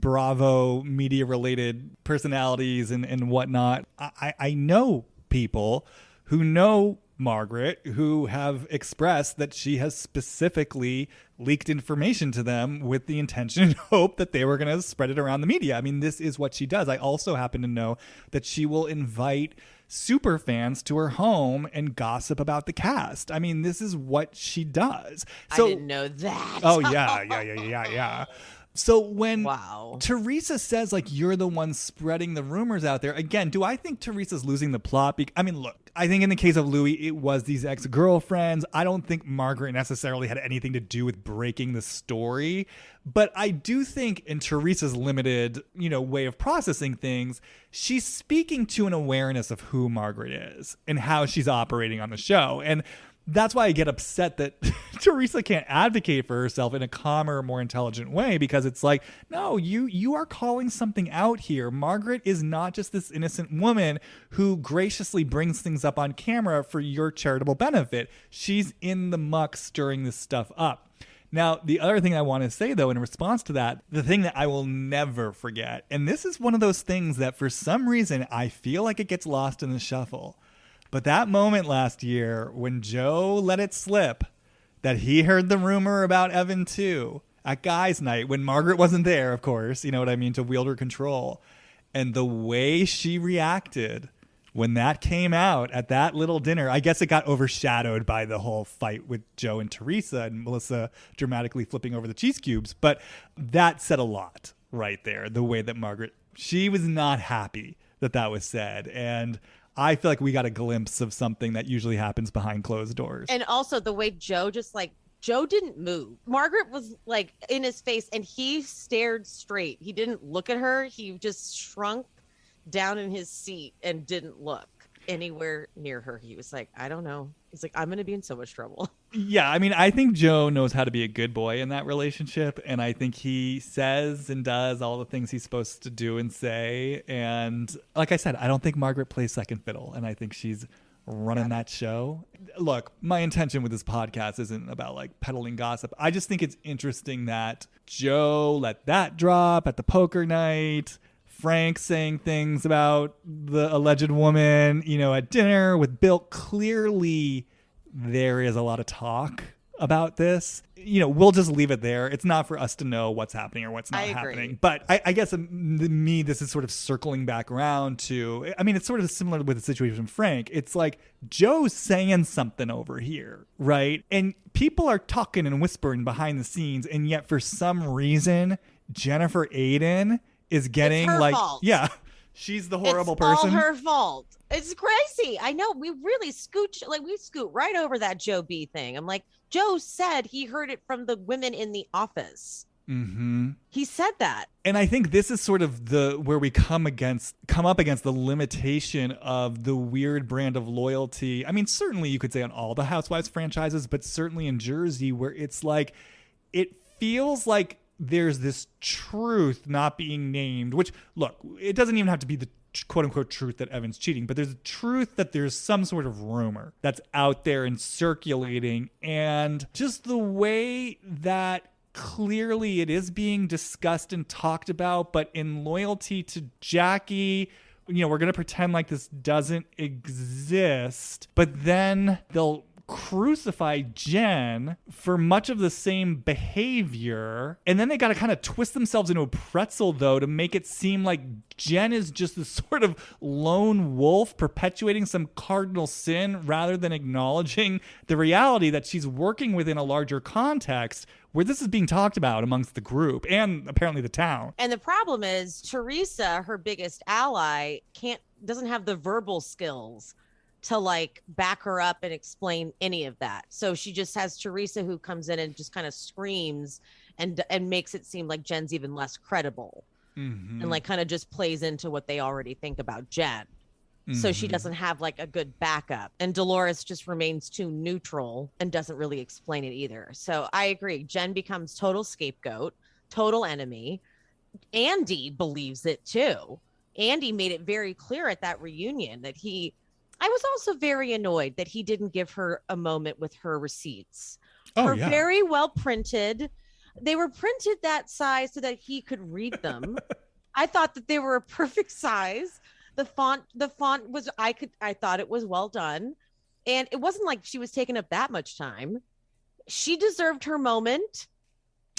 Bravo media-related personalities and whatnot, I know people who know Margaret who have expressed that she has specifically leaked information to them with the intention and hope that they were going to spread it around the media. I mean, this is what she does. I also happen to know that she will invite super fans to her home and gossip about the cast. I mean, this is what she does. So,
I didn't know that.
Oh, yeah. So when
Wow.
Teresa says, like, you're the one spreading the rumors out there, again, do I think Teresa's losing the plot? I mean, look, I think in the case of Louis, it was these ex-girlfriends. I don't think Margaret necessarily had anything to do with breaking the story. But I do think in Teresa's limited, way of processing things, she's speaking to an awareness of who Margaret is and how she's operating on the show. And that's why I get upset that Teresa can't advocate for herself in a calmer, more intelligent way, because it's like, no, you are calling something out here. Margaret is not just this innocent woman who graciously brings things up on camera for your charitable benefit. She's in the muck stirring this stuff up. Now, the other thing I want to say, though, in response to that, the thing that I will never forget, and this is one of those things that for some reason I feel like it gets lost in the shuffle. But that moment last year when Joe let it slip that he heard the rumor about Evan too at guys' night when Margaret wasn't there, of course, you know what I mean, to wield her control. And the way she reacted when that came out at that little dinner, I guess it got overshadowed by the whole fight with Joe and Teresa and Melissa dramatically flipping over the cheese cubes. But that said a lot right there, the way that Margaret, she was not happy that was said. And I feel like we got a glimpse of something that usually happens behind closed doors.
And also the way Joe Joe didn't move. Margaret was like in his face and he stared straight. He didn't look at her. He just shrunk down in his seat and didn't look anywhere near her. He was like, I don't know. He's like, I'm going to be in so much trouble.
Yeah, I mean, I think Joe knows how to be a good boy in that relationship. And I think he says and does all the things he's supposed to do and say. And like I said, I don't think Margaret plays second fiddle. And I think she's running that show. Look, my intention with this podcast isn't about like peddling gossip. I just think it's interesting that Joe let that drop at the poker night. Frank saying things about the alleged woman, at dinner with Bill. Clearly, there is a lot of talk about this. We'll just leave it there. It's not for us to know what's happening or what's not happening. But I guess this is sort of circling back around to, I mean, it's sort of similar with the situation with Frank. It's like Joe's saying something over here, right? And people are talking and whispering behind the scenes. And yet for some reason, Jennifer Aiden is getting
fault.
Yeah, she's the horrible person.
It's all her fault. It's crazy. I know. We really scoot right over that Joe B thing. I'm like, Joe said he heard it from the women in the office.
Mm-hmm.
He said that.
And I think this is sort of where we come up against the limitation of the weird brand of loyalty. I mean, certainly you could say on all the Housewives franchises, but certainly in Jersey, where it's like, it feels like there's this truth not being named, which, look, it doesn't even have to be the quote unquote truth that Evan's cheating, but there's a truth that there's some sort of rumor that's out there and circulating. And just the way that clearly it is being discussed and talked about, but in loyalty to Jackie, we're going to pretend like this doesn't exist, but then they'll crucify Jen for much of the same behavior. And then they got to kind of twist themselves into a pretzel, though, to make it seem like Jen is just this sort of lone wolf perpetuating some cardinal sin rather than acknowledging the reality that she's working within a larger context where this is being talked about amongst the group and apparently the town.
And the problem is Teresa, her biggest ally, doesn't have the verbal skills to like back her up and explain any of that. So she just has Teresa who comes in and just kind of screams and makes it seem like Jen's even less credible. Mm-hmm. And like kind of just plays into what they already think about Jen. So she doesn't have like a good backup. And Dolores just remains too neutral and doesn't really explain it either. So I agree. Jen becomes total scapegoat, total enemy. Andy believes it too. Andy made it very clear at that reunion that I was also very annoyed that he didn't give her a moment with her receipts. Very well printed. They were printed that size so that he could read them. I thought that they were a perfect size. The font was, I thought it was well done. And it wasn't like she was taking up that much time. She deserved her moment.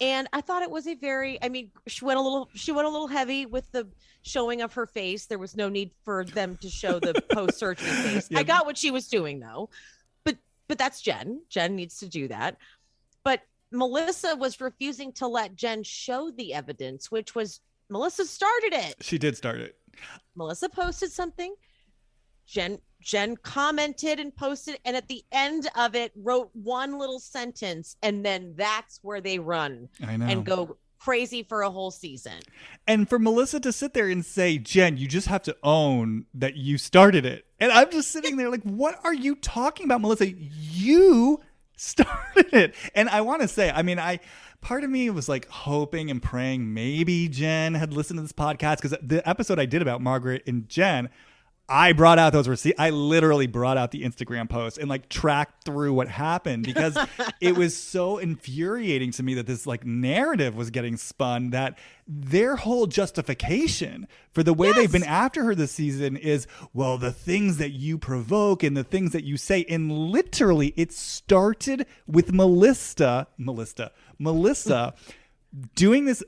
And I thought it was she went a little heavy with the showing of her face. There was no need for them to show the post-surgery face. Yeah. I got what she was doing though. But that's Jen. Jen needs to do that. But Melissa was refusing to let Jen show the evidence, which was Melissa started it.
She did start it.
Melissa posted something. Jen commented and posted, and at the end of it wrote one little sentence, and then that's where they run and go crazy for a whole season.
And for Melissa to sit there and say, Jen, you just have to own that you started it. And I'm just sitting there like, what are you talking about, Melissa? You started it. And I want to say, part of me was like hoping and praying maybe Jen had listened to this podcast, because the episode I did about Margaret and Jen, I brought out those receipts. I literally brought out the Instagram post and like tracked through what happened, because it was so infuriating to me that this like narrative was getting spun, that their whole justification for the way they've been after her this season is, well, the things that you provoke and the things that you say. And literally it started with Melissa doing this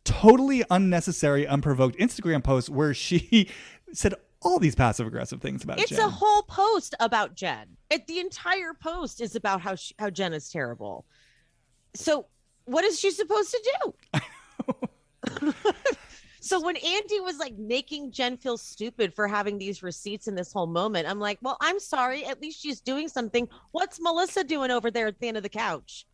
totally unnecessary, unprovoked Instagram post where she said all these passive aggressive things about Jen.
It's a whole post about Jen. The entire post is about how Jen is terrible. So what is she supposed to do? So when Andy was like making Jen feel stupid for having these receipts in this whole moment, I'm like, well, I'm sorry. At least she's doing something. What's Melissa doing over there at the end of the couch?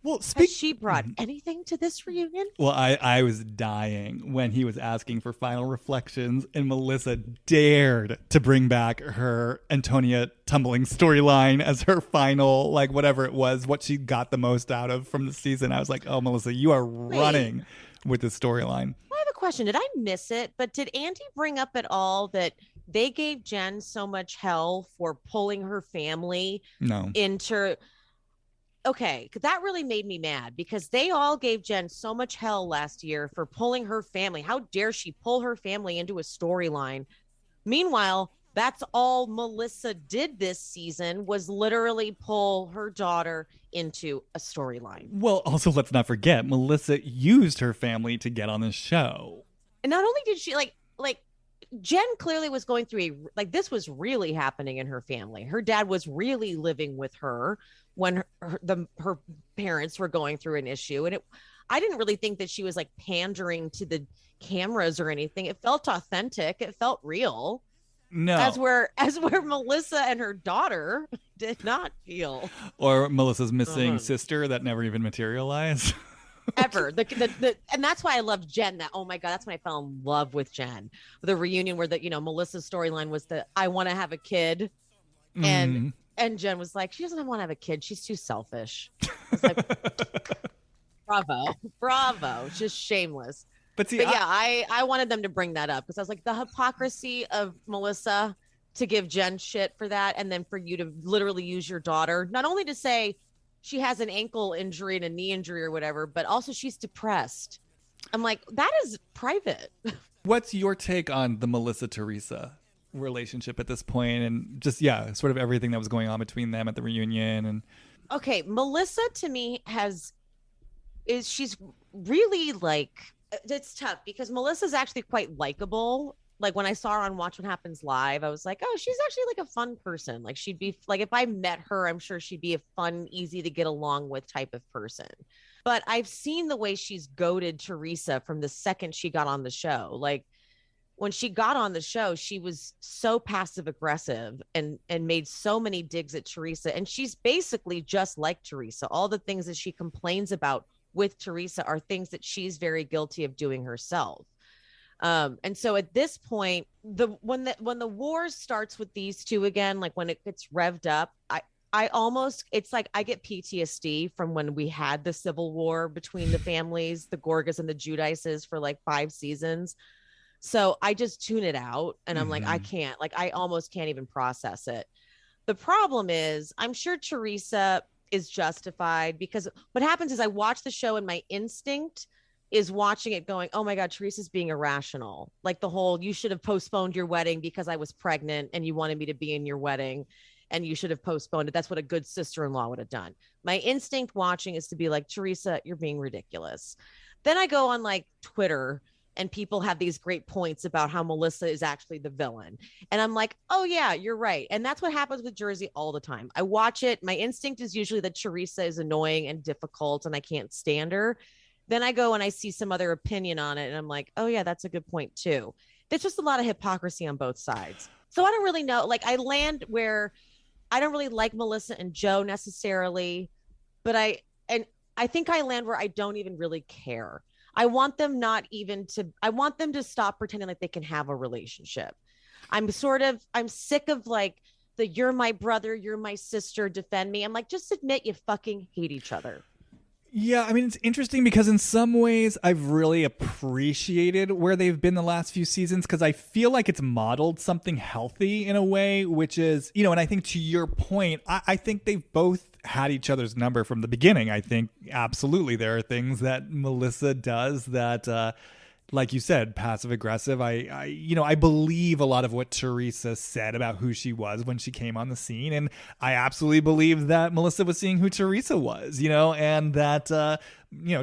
Well,
has she brought anything to this reunion?
Well, I was dying when he was asking for final reflections, and Melissa dared to bring back her Antonia tumbling storyline as her final, like whatever it was, what she got the most out of from the season. I was like, oh, Melissa, you are running with this storyline.
I have a question. Did I miss it? But did Andy bring up at all that they gave Jen so much hell for pulling her family into... Okay, that really made me mad, because they all gave Jen so much hell last year for pulling her family. How dare she pull her family into a storyline? Meanwhile, that's all Melissa did this season, was literally pull her daughter into a storyline.
Well, also, let's not forget, Melissa used her family to get on this show.
And not only did she like Jen clearly was going through this was really happening in her family. Her dad was really living with her when her parents were going through an issue. And I didn't really think that she was like pandering to the cameras or anything. It felt authentic. It felt real.
No.
As where Melissa and her daughter did not feel.
Or Melissa's missing sister that never even materialized.
Ever. And that's why I loved Jen. That, oh my God, that's when I fell in love with Jen. The reunion where Melissa's storyline was that I want to have a kid. And Jen was like, she doesn't want to have a kid. She's too selfish. I was like, bravo. Just shameless.
But
I wanted them to bring that up, because I was like, the hypocrisy of Melissa to give Jen shit for that. And then for you to literally use your daughter, not only to say she has an ankle injury and a knee injury or whatever, but also she's depressed. I'm like, that is private.
What's your take on the Melissa Teresa relationship at this point, and just sort of everything that was going on between them at the reunion? And
okay, Melissa to me she's really like, it's tough because Melissa's actually quite likable. Like when I saw her on Watch What Happens Live, I was like, oh, she's actually like a fun person. Like she'd be like, if I met her, I'm sure she'd be a fun, easy to get along with type of person. But I've seen the way she's goaded Teresa from the second she got on the show. Like when she got on the show, she was so passive aggressive and made so many digs at Teresa. And she's basically just like Teresa. All the things that she complains about with Teresa are things that she's very guilty of doing herself. And so at this point, when the war starts with these two again, like when it gets revved up, I almost, it's like I get PTSD from when we had the civil war between the families, the Gorgas and the Giudices for like 5 seasons. So I just tune it out and I'm like, I can't, like, I almost can't even process it. The problem is, I'm sure Teresa is justified because what happens is I watch the show and my instinct is watching it going, oh my God, Teresa's being irrational. Like the whole, you should have postponed your wedding because I was pregnant and you wanted me to be in your wedding and you should have postponed it. That's what a good sister-in-law would have done. My instinct watching is to be like, Teresa, you're being ridiculous. Then I go on like Twitter and people have these great points about how Melissa is actually the villain. And I'm like, oh yeah, you're right. And that's what happens with Jersey all the time. I watch it. My instinct is usually that Teresa is annoying and difficult and I can't stand her. Then I go and I see some other opinion on it. And I'm like, oh yeah, that's a good point too. There's just a lot of hypocrisy on both sides. So I don't really know. Like I land where I don't really like Melissa and Joe necessarily, but I think I land where I don't even really care. I want them I want them to stop pretending like they can have a relationship. I'm sick of like you're my brother, you're my sister, defend me. I'm like, just admit you fucking hate each other.
Yeah, I mean, it's interesting because in some ways I've really appreciated where they've been the last few seasons because I feel like it's modeled something healthy in a way, which is, and I think to your point, I think they've both had each other's number from the beginning. I think absolutely there are things that Melissa does that, like you said, passive aggressive. I believe a lot of what Teresa said about who she was when she came on the scene. And I absolutely believe that Melissa was seeing who Teresa was, and that,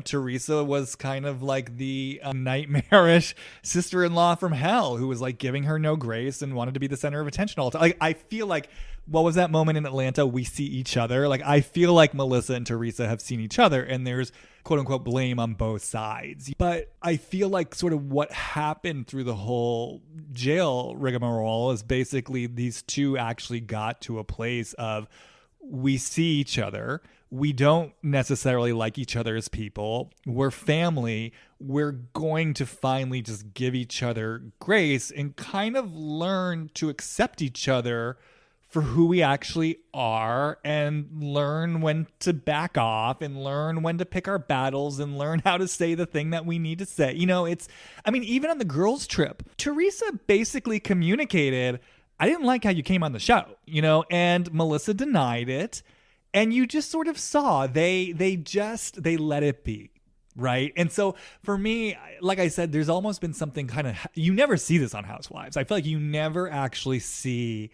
Teresa was kind of like the nightmarish sister-in-law from hell who was like giving her no grace and wanted to be the center of attention all the time. Like, I feel like, what was that moment in Atlanta? We see each other. Like, I feel like Melissa and Teresa have seen each other and there's quote unquote blame on both sides. But I feel like sort of what happened through the whole jail rigmarole is basically these two actually got to a place of we see each other. We don't necessarily like each other as people. We're family. We're going to finally just give each other grace and kind of learn to accept each other for who we actually are and learn when to back off and learn when to pick our battles and learn how to say the thing that we need to say. Even on the girls' trip, Teresa basically communicated, I didn't like how you came on the show, and Melissa denied it. And you just sort of saw they let it be. Right. And so for me, like I said, there's almost been something kind of, you never see this on Housewives. I feel like you never actually see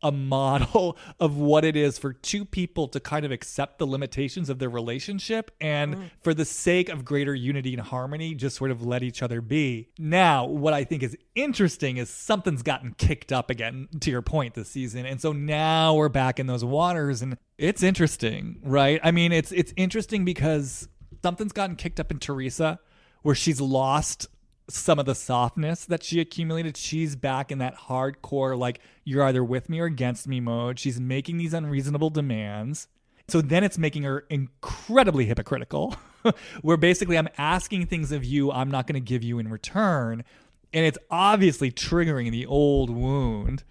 a model of what it is for two people to kind of accept the limitations of their relationship and for the sake of greater unity and harmony, just sort of let each other be. Now, what I think is interesting is something's gotten kicked up again, to your point, this season. And so now we're back in those waters and it's interesting, right? I mean, it's interesting because something's gotten kicked up in Teresa where she's lost some of the softness that she accumulated. She's back in that hardcore, like, you're either with me or against me mode. She's making these unreasonable demands. So then it's making her incredibly hypocritical, where basically I'm asking things of you I'm not going to give you in return. And it's obviously triggering the old wound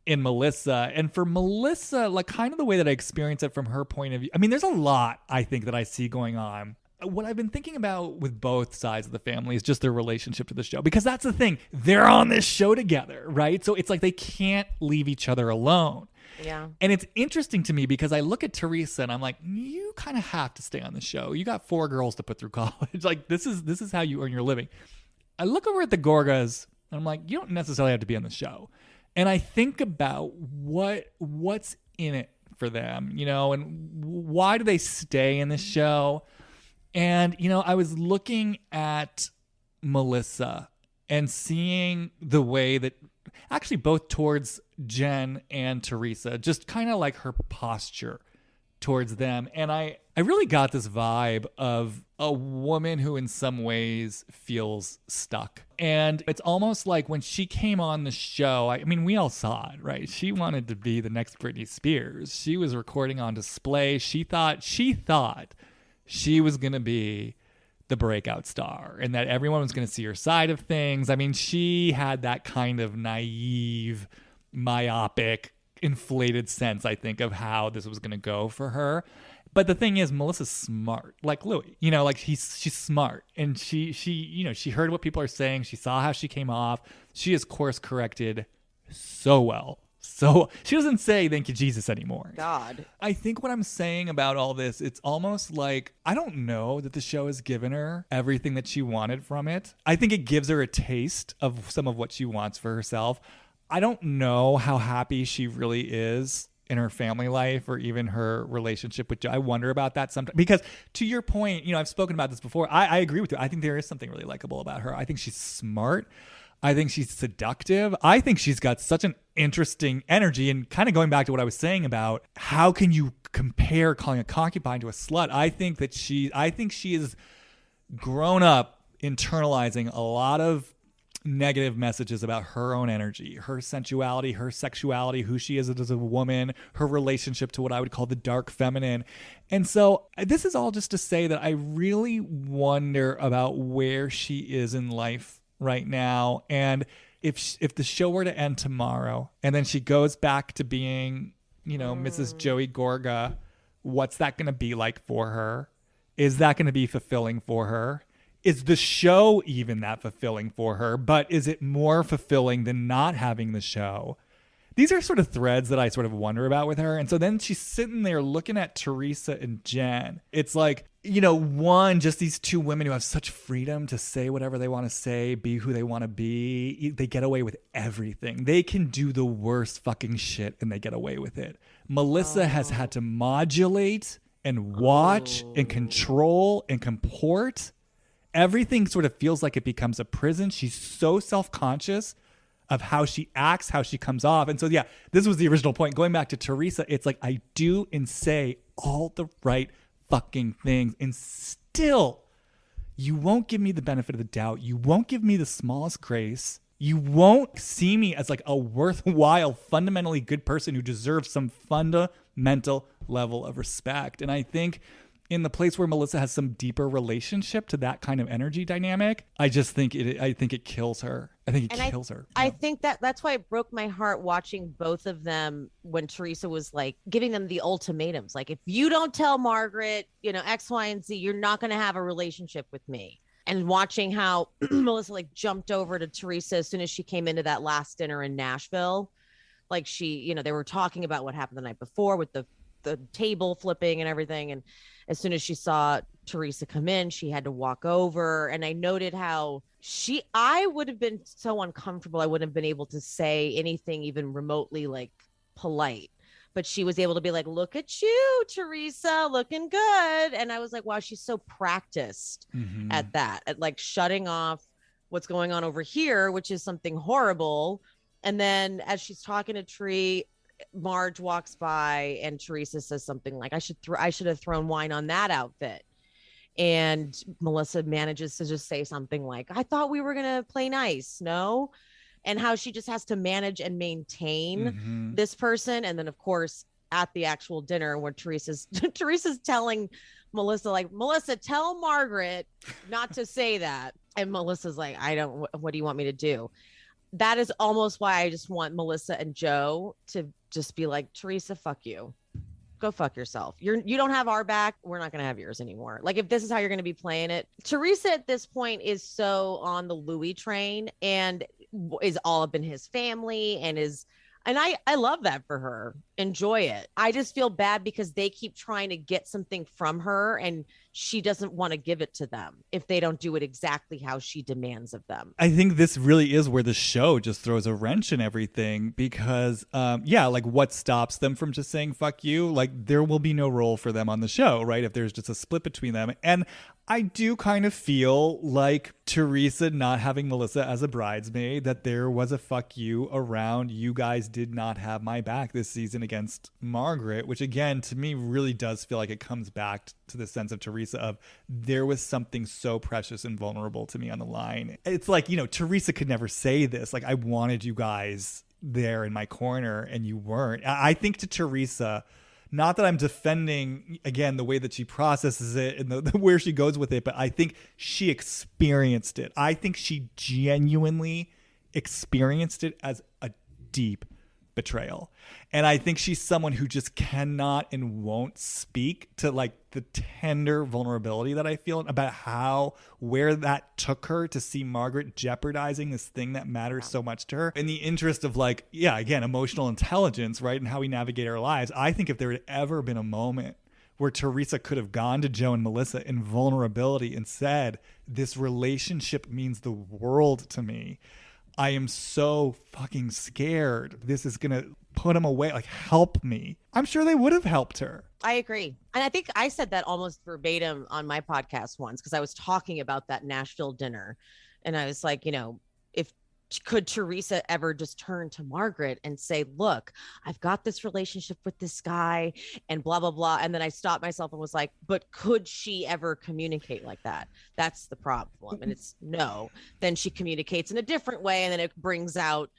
in Melissa. And for Melissa, like kind of the way that I experience it from her point of view, I mean, there's a lot I think that I see going on. What I've been thinking about with both sides of the family is just their relationship to the show, because that's the thing. They're on this show together, right? So it's like they can't leave each other alone.
Yeah.
And it's interesting to me because I look at Teresa and I'm like, you kind of have to stay on the show. You got 4 girls to put through college. Like this is how you earn your living. I look over at the Gorgas and I'm like, you don't necessarily have to be on the show. And I think about what's in it for them, and why do they stay in the show? And, I was looking at Melissa and seeing the way that actually both towards Jen and Teresa, just kind of like her posture towards them. And I really got this vibe of a woman who in some ways feels stuck. And it's almost like when she came on the show, I mean, we all saw it, right? She wanted to be the next Britney Spears. She was recording on display. She thought she was going to be the breakout star and that everyone was going to see her side of things. I mean, she had that kind of naive, myopic, inflated sense, I think, of how this was going to go for her. But the thing is, Melissa's smart, like Louis. You know, like she's smart, and she she heard what people are saying. She saw how she came off. She is course corrected so well. So she doesn't say thank you, Jesus anymore.
God.
I think what I'm saying about all this, it's almost like I don't know that the show has given her everything that she wanted from it. I think it gives her a taste of some of what she wants for herself. I don't know how happy she really is in her family life or even her relationship with Joe. I wonder about that sometimes. Because to your point, I've spoken about this before. I agree with you. I think there is something really likable about her. I think she's smart. I think she's seductive. I think she's got such an interesting energy. And kind of going back to what I was saying about how can you compare calling a concubine to a slut? I think she is grown up internalizing a lot of negative messages about her own energy, her sensuality, her sexuality, who she is as a woman, her relationship to what I would call the dark feminine. And so this is all just to say that I really wonder about where she is in life right now. And if the show were to end tomorrow and then she goes back to being, Mrs. Joey Gorga, what's that going to be like for her? Is that going to be fulfilling for her? Is the show even that fulfilling for her? But is it more fulfilling than not having the show? These are sort of threads that I sort of wonder about with her. And so then she's sitting there looking at Teresa and Jen. It's like, one, just these two women who have such freedom to say whatever they want to say, be who they want to be. They get away with everything. They can do the worst fucking shit and they get away with it. Melissa has had to modulate and watch and control and comport. Everything sort of feels like it becomes a prison. She's so self-conscious of how she acts, how she comes off. And so, yeah, this was the original point. Going back to Teresa, it's like I do and say all the right fucking things. And still, you won't give me the benefit of the doubt. You won't give me the smallest grace. You won't see me as like a worthwhile, fundamentally good person who deserves some fundamental level of respect. And I think in the place where Melissa has some deeper relationship to that kind of energy dynamic, I think it kills her. I think it kills her.
I think that's why it broke my heart watching both of them when Teresa was like giving them the ultimatums. Like, if you don't tell Margaret, X, Y, and Z, you're not going to have a relationship with me. And watching how Melissa like jumped over to Teresa as soon as she came into that last dinner in Nashville. Like they were talking about what happened the night before with the table flipping and everything. And as soon as she saw Teresa come in, she had to walk over. And I noted how I would have been so uncomfortable. I wouldn't have been able to say anything even remotely like polite, but she was able to be like, look at you, Teresa, looking good. And I was like, wow, she's so practiced at that, at like shutting off what's going on over here, which is something horrible. And then as she's talking to Tree, Marge walks by and Teresa says something like, I should have thrown wine on that outfit. And Melissa manages to just say something like, I thought we were going to play nice. No. And how she just has to manage and maintain this person. And then of course, at the actual dinner where Teresa's telling Melissa, like, Melissa, tell Margaret not to say that. And Melissa's like, what do you want me to do? That is almost why I just want Melissa and Joe to just be like, Teresa, fuck you. Go fuck yourself. You don't have our back. We're not going to have yours anymore. Like, if this is how you're going to be playing it. Teresa at this point is so on the Louis train and is all up in his family and I love that for her. Enjoy it. I just feel bad because they keep trying to get something from her and she doesn't want to give it to them if they don't do it exactly how she demands of them.
I think this really is where the show just throws a wrench in everything because, like what stops them from just saying, fuck you? Like there will be no role for them on the show, right? If there's just a split between them. And I do kind of feel like Teresa not having Melissa as a bridesmaid, that there was a fuck you around, you guys did not have my back this season against Margaret, which again, to me really does feel like it comes back to the sense of Teresa of there was something so precious and vulnerable to me on the line. It's like, Teresa could never say this. Like, I wanted you guys there in my corner and you weren't. I think to Teresa, not that I'm defending, again, the way that she processes it and where she goes with it, but I think she experienced it. I think she genuinely experienced it as a deep betrayal. And I think she's someone who just cannot and won't speak to like the tender vulnerability that I feel about where that took her to see Margaret jeopardizing this thing that matters so much to her in the interest of like, yeah, again, emotional intelligence, right? And how we navigate our lives. I think if there had ever been a moment where Teresa could have gone to Joe and Melissa in vulnerability and said, this relationship means the world to me. I am so fucking scared. This is going to put him away. Like, help me. I'm sure they would have helped her.
I agree. And I think I said that almost verbatim on my podcast once, because I was talking about that Nashville dinner. And I was like, if could Teresa ever just turn to Margaret and say, look, I've got this relationship with this guy and blah, blah, blah. And then I stopped myself and was like, but could she ever communicate like that? That's the problem. And it's no. Then she communicates in a different way. And then it brings out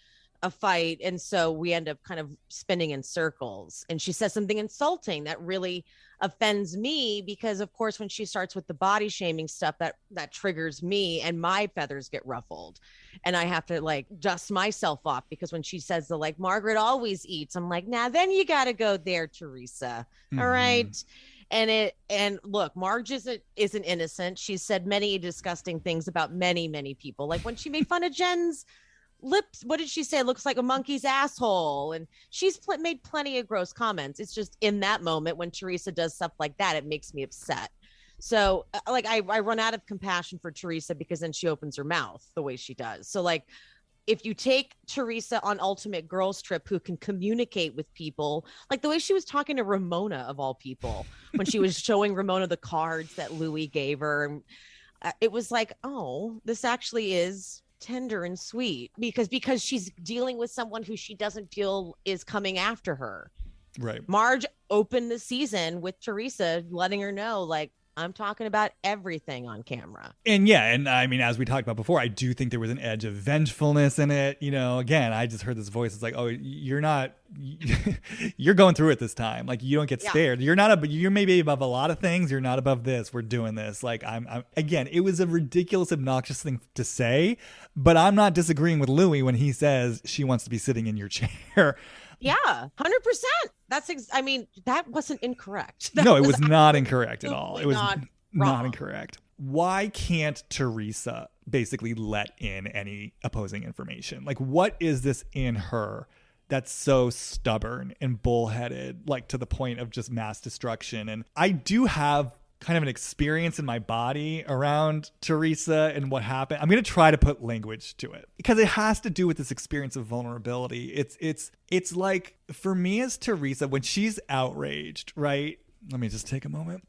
a fight. And so we end up kind of spinning in circles. And she says something insulting that really offends me, because of course, when she starts with the body shaming stuff, that triggers me and my feathers get ruffled. And I have to like dust myself off, because when she says the like, Margaret always eats, I'm like, nah, then you got to go there, Teresa. All right. And look, Marge isn't innocent. She's said many disgusting things about many, many people. Like when she made fun of Jen's lips, what did she say? It looks like a monkey's asshole. And she's made plenty of gross comments. It's just in that moment when Teresa does stuff like that, it makes me upset. So like I run out of compassion for Teresa, because then she opens her mouth the way she does. So like, if you take Teresa on Ultimate Girls Trip, who can communicate with people, like the way she was talking to Ramona of all people, when she was showing Ramona the cards that Louis gave her, and it was like, oh, this actually is tender and sweet, because she's dealing with someone who she doesn't feel is coming after her.
Right.
Marge opened the season with Teresa letting her know, like, I'm talking about everything on camera.
And yeah, and I mean, as we talked about before, I do think there was an edge of vengefulness in it. Again, I just heard this voice. It's like, oh, you're going through it this time. Like, you don't get spared. You're maybe above a lot of things. You're not above this. We're doing this. Like, I'm again, it was a ridiculous, obnoxious thing to say, but I'm not disagreeing with Louis when he says she wants to be sitting in your chair.
Yeah, 100%. I mean, that wasn't incorrect.
No, it was not incorrect at all. It was
not
incorrect. Why can't Teresa basically let in any opposing information? Like, what is this in her that's so stubborn and bullheaded, like to the point of just mass destruction? And I do have kind of an experience in my body around Teresa and what happened. I'm going to try to put language to it, because it has to do with this experience of vulnerability. It's like, for me as Teresa, when she's outraged, right? Let me just take a moment.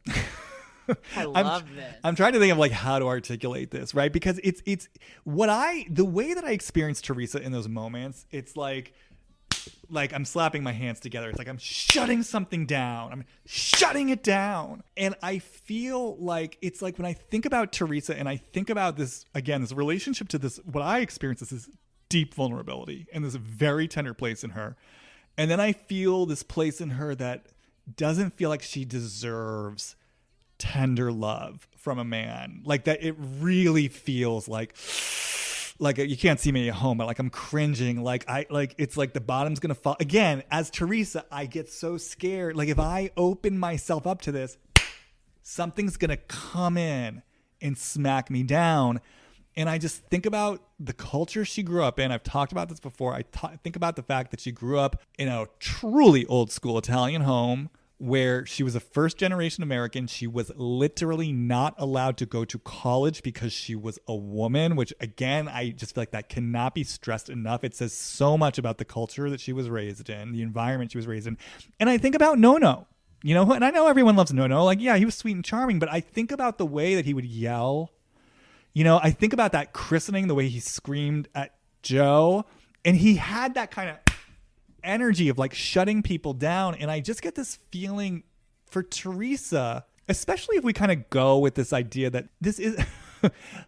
I love this.
I'm trying to think of like how to articulate this, right? Because it's the way that I experience Teresa in those moments, it's like I'm slapping my hands together. It's like I'm shutting something down. I'm shutting it down. And I feel like it's like when I think about Teresa and I think about this, again, this relationship to this, what I experience is this deep vulnerability and this very tender place in her. And then I feel this place in her that doesn't feel like she deserves tender love from a man. Like that, it really feels like you can't see me at home, but like I'm cringing. It's like the bottom's going to fall. Again, as Teresa, I get so scared. Like if I open myself up to this, something's going to come in and smack me down. And I just think about the culture she grew up in. I've talked about this before. I think about the fact that she grew up in a truly old school Italian home where she was a first generation American. She was literally not allowed to go to college because she was a woman, which again, I just feel like that cannot be stressed enough. It says so much about the culture that she was raised in, the environment she was raised in. And I think about Nono, and I know everyone loves Nono. Like, yeah, he was sweet and charming, but I think about the way that he would yell. I think about that christening, the way he screamed at Joe, and he had that kind of energy of like shutting people down. And I just get this feeling for Teresa, especially if we kind of go with this idea that this is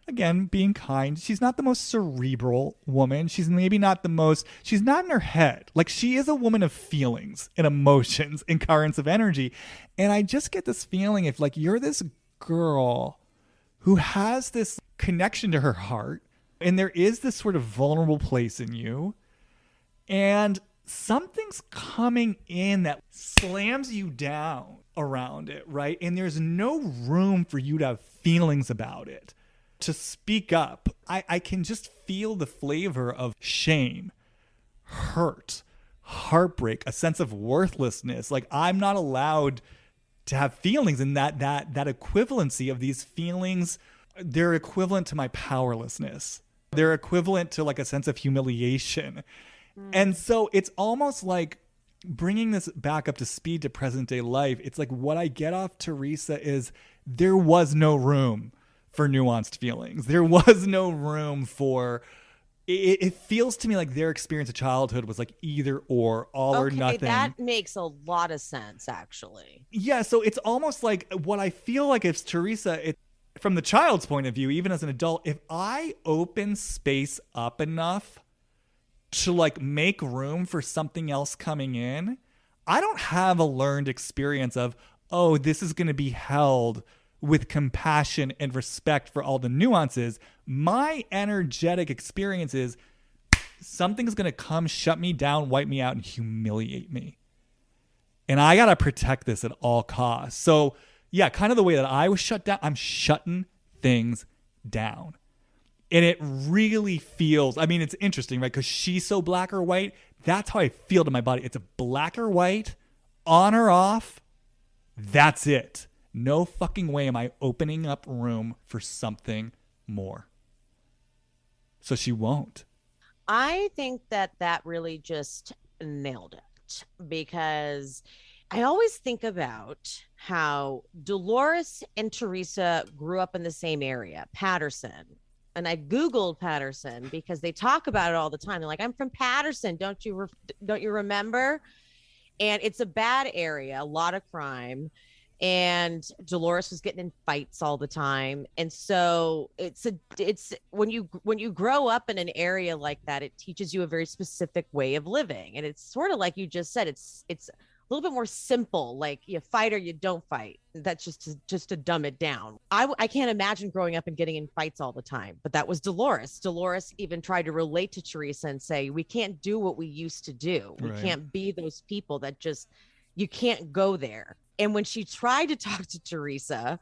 again, being kind. She's not the most cerebral woman. She's maybe not the most, she's not in her head. Like, she is a woman of feelings and emotions and currents of energy. And I just get this feeling if, like, you're this girl who has this connection to her heart, and there is this sort of vulnerable place in you, and something's coming in that slams you down around it, right? And there's no room for you to have feelings about it, to speak up. I can just feel the flavor of shame, hurt, heartbreak, a sense of worthlessness. Like, I'm not allowed to have feelings, and that equivalency of these feelings, they're equivalent to my powerlessness. They're equivalent to like a sense of humiliation. And so it's almost like bringing this back up to speed to present day life. It's like what I get off Teresa is there was no room for nuanced feelings. There was no room for it feels to me like their experience of childhood was like either or, all or nothing.
That makes a lot of sense, actually.
Yeah, so it's almost like what I feel like is Teresa, from the child's point of view, even as an adult, if I open space up enough to like make room for something else coming in, I don't have a learned experience of, oh, this is going to be held with compassion and respect for all the nuances. My energetic experience is something's going to come, shut me down, wipe me out, and humiliate me. And I got to protect this at all costs. So yeah, kind of the way that I was shut down, I'm shutting things down. And it really feels, I mean, it's interesting, right? Because she's so black or white. That's how I feel to my body. It's a black or white, on or off. That's it. No fucking way am I opening up room for something more. So she won't.
I think that really just nailed it, because I always think about how Dolores and Teresa grew up in the same area, Patterson. And I Googled Patterson because they talk about it all the time. They're like, I'm from Patterson. Don't you remember? And it's a bad area, a lot of crime. And Dolores was getting in fights all the time. And so it's when you grow up in an area like that, it teaches you a very specific way of living. And it's sort of like you just said, it's a little bit more simple, like you fight or you don't fight. That's just to dumb it down. I can't imagine growing up and getting in fights all the time, but that was Dolores. Dolores even tried to relate to Teresa and say, we can't do what we used to do. We can't be those people that just, you can't go there. And when she tried to talk to Teresa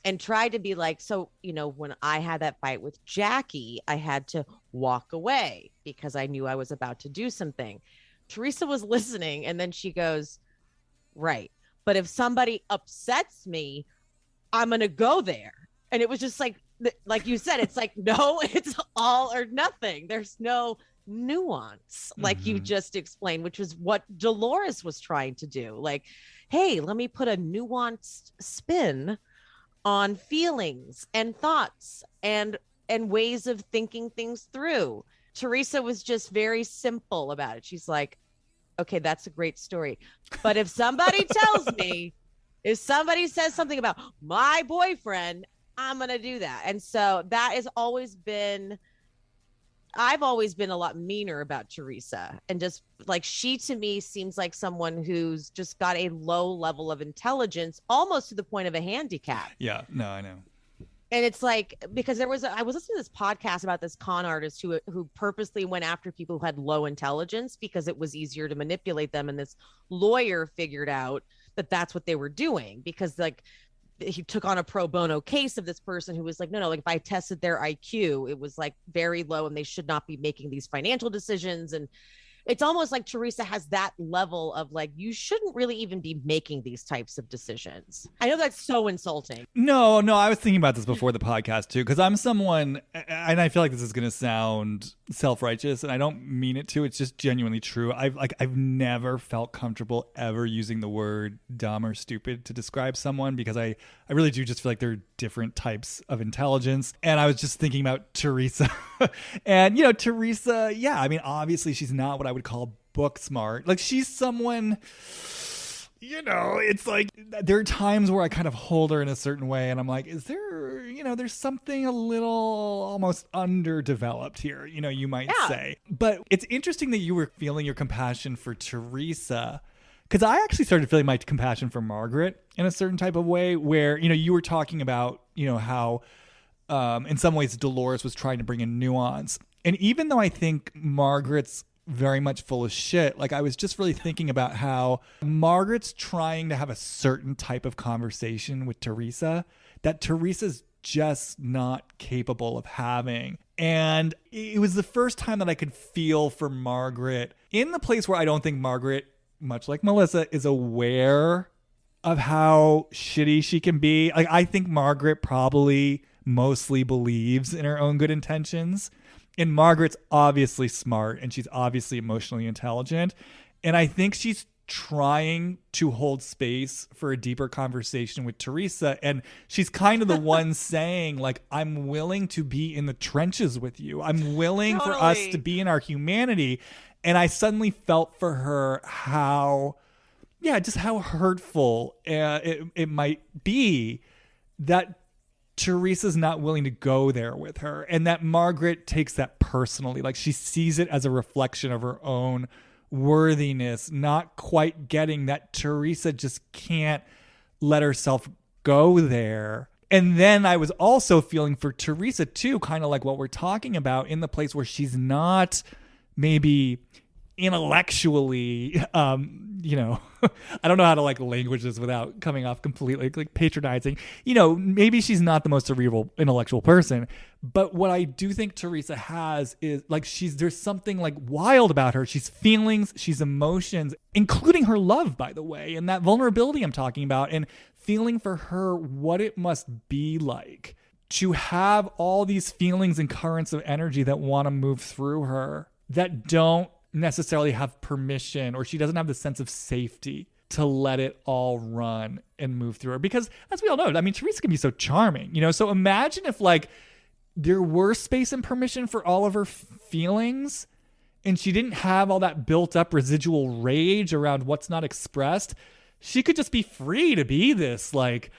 and tried to be like, so, when I had that fight with Jackie, I had to walk away because I knew I was about to do something. Teresa was listening, and then she goes, right. But if somebody upsets me, I'm going to go there. And it was just like you said, it's like, no, it's all or nothing. There's no nuance, like you just explained, which was what Dolores was trying to do. Like, hey, let me put a nuanced spin on feelings and thoughts and ways of thinking things through. Teresa was just very simple about it. She's like, okay, that's a great story. But if somebody tells me, if somebody says something about my boyfriend, I'm going to do that. And so that has always been, I've always been a lot meaner about Teresa. And just like, she to me seems like someone who's just got a low level of intelligence, almost to the point of a handicap.
Yeah, no, I know.
And it's like, because I was listening to this podcast about this con artist who purposely went after people who had low intelligence because it was easier to manipulate them. And this lawyer figured out that that's what they were doing, because like he took on a pro bono case of this person who was like, no, like if I tested their IQ, it was like very low and they should not be making these financial decisions. And it's almost like Teresa has that level of like, you shouldn't really even be making these types of decisions. I know that's so insulting.
No, I was thinking about this before the podcast too, because I'm someone, and I feel like this is going to sound self-righteous, and I don't mean it to. It's just genuinely true. I've never felt comfortable ever using the word dumb or stupid to describe someone, because I really do just feel like there are different types of intelligence. And I was just thinking about Teresa, and Teresa, yeah, I mean, obviously she's not what I would call book smart. Like, she's someone, it's like there are times where I kind of hold her in a certain way and I'm like, is there, there's something a little almost underdeveloped here, you might say. But it's interesting that you were feeling your compassion for Teresa, because I actually started feeling my compassion for Margaret in a certain type of way where, you were talking about, how in some ways Dolores was trying to bring in nuance. And even though I think Margaret's very much full of shit, like I was just really thinking about how Margaret's trying to have a certain type of conversation with Teresa that Teresa's just not capable of having. And it was the first time that I could feel for Margaret in the place where I don't think Margaret, much like Melissa, is aware of how shitty she can be. Like I think Margaret probably mostly believes in her own good intentions. And Margaret's obviously smart and she's obviously emotionally intelligent. And I think she's trying to hold space for a deeper conversation with Teresa. And she's kind of the one saying, like, I'm willing to be in the trenches with you. I'm willing for us to be in our humanity. And I suddenly felt for her just how hurtful it might be that Teresa's not willing to go there with her, and that Margaret takes that personally. Like she sees it as a reflection of her own worthiness, not quite getting that Teresa just can't let herself go there. And then I was also feeling for Teresa too, kind of like what we're talking about, in the place where she's not maybe intellectually, I don't know how to like language this without coming off completely like patronizing. Maybe she's not the most cerebral intellectual person, but what I do think Teresa has is like there's something like wild about her. She's feelings, she's emotions, including her love, by the way, and that vulnerability I'm talking about, and feeling for her what it must be like to have all these feelings and currents of energy that want to move through her that don't necessarily have permission, or she doesn't have the sense of safety to let it all run and move through her. Because as we all know, I mean, Teresa can be so charming, so imagine if like there were space and permission for all of her feelings and she didn't have all that built up residual rage around what's not expressed. She could just be free to be this like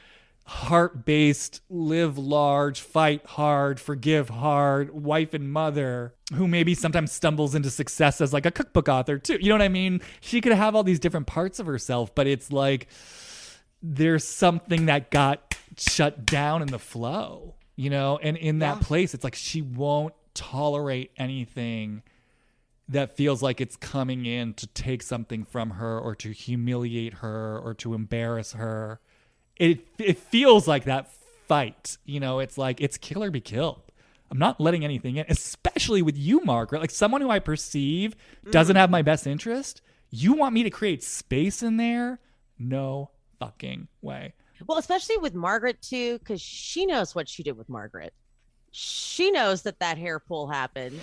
heart-based, live large, fight hard, forgive hard wife and mother who maybe sometimes stumbles into success as like a cookbook author too. You know what I mean? She could have all these different parts of herself, but it's like there's something that got shut down in the flow, and in that place, it's like she won't tolerate anything that feels like it's coming in to take something from her or to humiliate her or to embarrass her. It feels like that fight, it's like it's kill or be killed. I'm not letting anything in, especially with you, Margaret, like someone who I perceive doesn't have my best interest. You want me to create space in there? No fucking way.
Well, especially with Margaret too, because she knows what she did with Margaret. She knows that hair pull happened.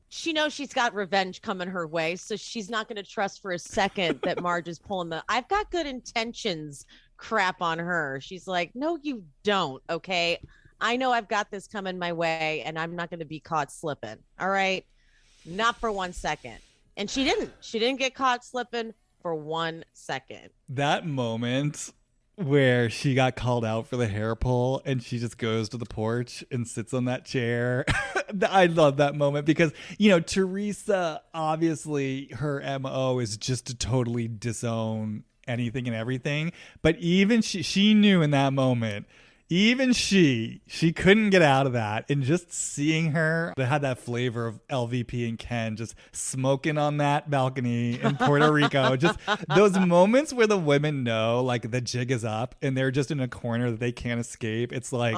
She knows she's got revenge coming her way, so she's not going to trust for a second that Marge is pulling the I've got good intentions crap on her. She's like, no, you don't. Okay. I know I've got this coming my way and I'm not going to be caught slipping. All right. Not for 1 second. And she didn't get caught slipping for 1 second.
That moment where she got called out for the hair pull and she just goes to the porch and sits on that chair. I love that moment because, Teresa, obviously her MO is just to totally disown anything and everything. But even she knew in that moment, even she couldn't get out of that. And just seeing her, that had that flavor of LVP and Ken just smoking on that balcony in Puerto Rico. Just those moments where the women know like the jig is up and they're just in a corner that they can't escape. It's like,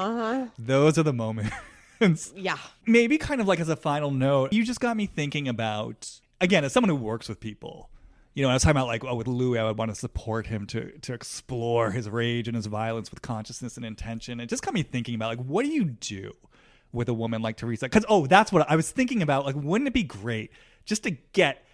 those are the moments.
Yeah.
Maybe kind of like as a final note, you just got me thinking about, again, as someone who works with people, I was talking about like, with Louis, I would want to support him to explore his rage and his violence with consciousness and intention. It just got me thinking about like, what do you do with a woman like Teresa? Because, that's what I was thinking about. Like, wouldn't it be great just to get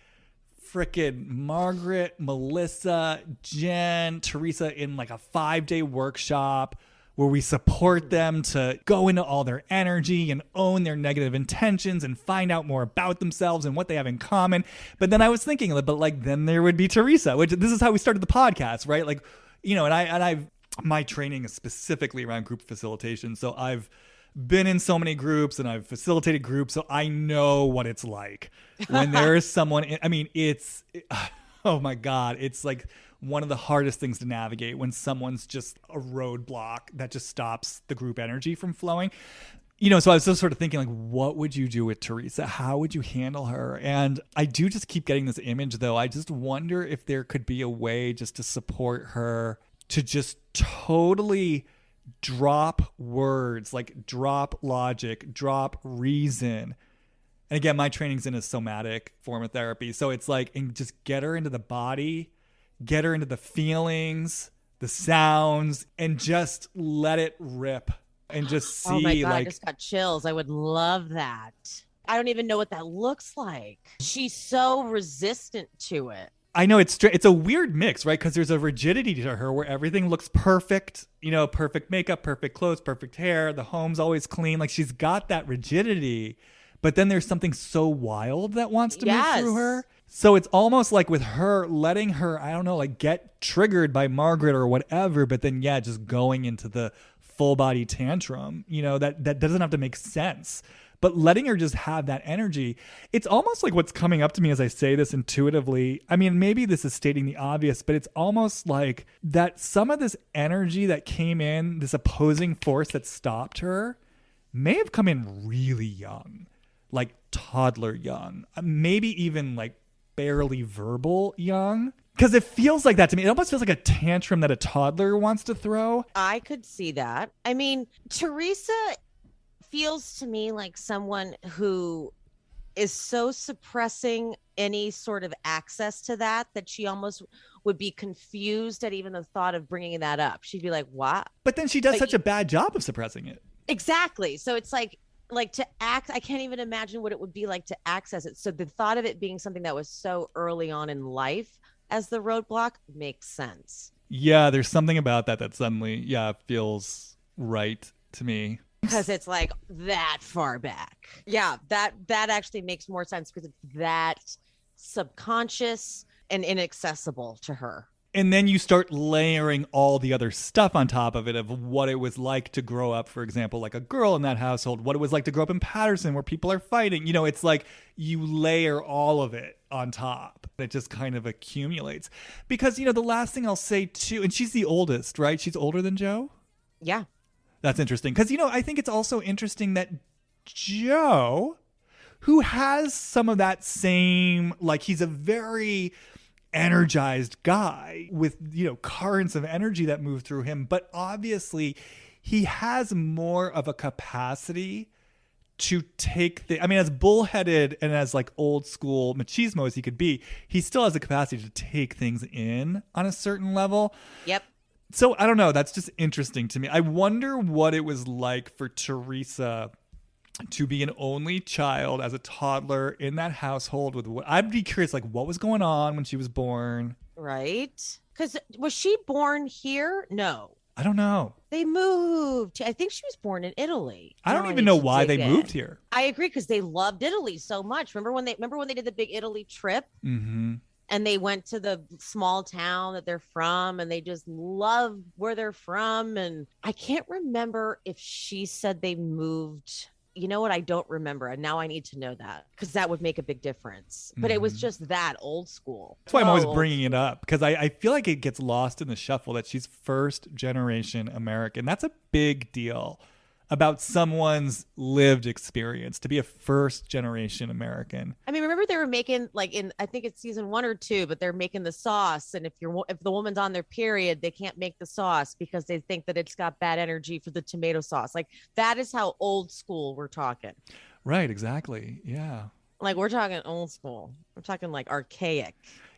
frickin' Margaret, Melissa, Jen, Teresa in like a 5-day workshop where we support them to go into all their energy and own their negative intentions and find out more about themselves and what they have in common. But then I was thinking, but like, then there would be Teresa, which this is how we started the podcast, right? Like, you know, and I've my training is specifically around group facilitation. So I've been in so many groups and I've facilitated groups. So I know what it's like when there is someone, I mean, oh my God, it's like one of the hardest things to navigate when someone's just a roadblock that just stops the group energy from flowing. You know, so I was just sort of thinking, like, what would you do with Teresa? How would you handle her? And I do just keep getting this image, though. I just wonder if there could be a way just to support her to just totally drop words, like drop logic, drop reason. And again, my training's in a somatic form of therapy. So it's like, and just get her into the body, get her into the feelings, the sounds, and just let it rip and just see.
Oh my God,
like,
I just got chills. I would love that. I don't even know what that looks like. She's so resistant to it.
I know it's a weird mix, right? Because there's a rigidity to her where everything looks perfect, you know, perfect makeup, perfect clothes, perfect hair. The home's always clean. Like, she's got that rigidity, but then there's something so wild that wants to move through her. So it's almost like with her, letting her, I don't know, like get triggered by Margaret or whatever, but then, yeah, just going into the full body tantrum, you know, that doesn't have to make sense. But letting her just have that energy, it's almost like what's coming up to me as I say this intuitively. I mean, maybe this is stating the obvious, but it's almost like that some of this energy that came in, this opposing force that stopped her, may have come in really young, like toddler young, maybe even like barely verbal young. Because it feels like that to me. It almost feels like a tantrum that a toddler wants to throw.
I could see that. I mean, Teresa feels to me like someone who is so suppressing any sort of access to that she almost would be confused at even the thought of bringing that up. She'd be like, what?
But then she does such a bad job of suppressing it.
Exactly. So it's like to act, I can't even imagine what it would be like to access it. So the thought of it being something that was so early on in life as the roadblock makes sense.
Yeah, there's something about that suddenly, feels right to me.
Because it's like that far back. Yeah, that actually makes more sense because it's that subconscious and inaccessible to her.
And then you start layering all the other stuff on top of it of what it was like to grow up, for example, like a girl in that household, what it was like to grow up in Patterson where people are fighting. You know, it's like you layer all of it on top. It just kind of accumulates. Because, you know, the last thing I'll say too, and she's the oldest, right? She's older than Joe?
Yeah.
That's interesting. Because, you know, I think it's also interesting that Joe, who has some of that same, like he's a very energized guy with, you know, currents of energy that move through him. But obviously he has more of a capacity to take as bullheaded and as like old school machismo as he could be, he still has the capacity to take things in on a certain level.
Yep.
So I don't know. That's just interesting to me. I wonder what it was like for Teresa to be an only child as a toddler in that household with I'd be curious, like what was going on when she was born.
Right. Because was she born here? No.
I don't know.
They moved. I think she was born in Italy.
I don't even know why they moved here.
I agree because they loved Italy so much. Remember when they did the big Italy trip?
Mm-hmm.
And they went to the small town that they're from and they just love where they're from. And I can't remember if she said they moved. You know what? I don't remember. And now I need to know that because that would make a big difference. But it was just that old school.
That's why I'm always bringing it up because I feel like it gets lost in the shuffle that she's first generation American. That's a big deal about someone's lived experience to be a first generation American.
I mean, remember they were making I think it's season 1 or 2, but they're making the sauce. And if the woman's on their period, they can't make the sauce because they think that it's got bad energy for the tomato sauce. Like that is how old school we're talking.
Right. Exactly. Yeah.
Like we're talking old school. We're talking like archaic.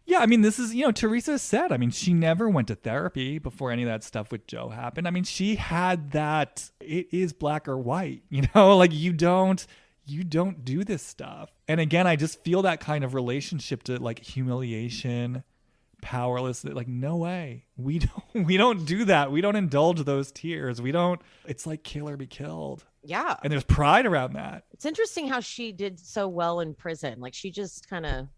Yeah, I mean, this is, Teresa said, I mean, she never went to therapy before any of that stuff with Joe happened. I mean, she had that, it is black or white, like you don't do this stuff. And again, I just feel that kind of relationship to like humiliation, powerless. Like, no way. We don't do that. We don't indulge those tears. It's like kill or be killed.
Yeah.
And there's pride around that.
It's interesting how she did so well in prison. Like she just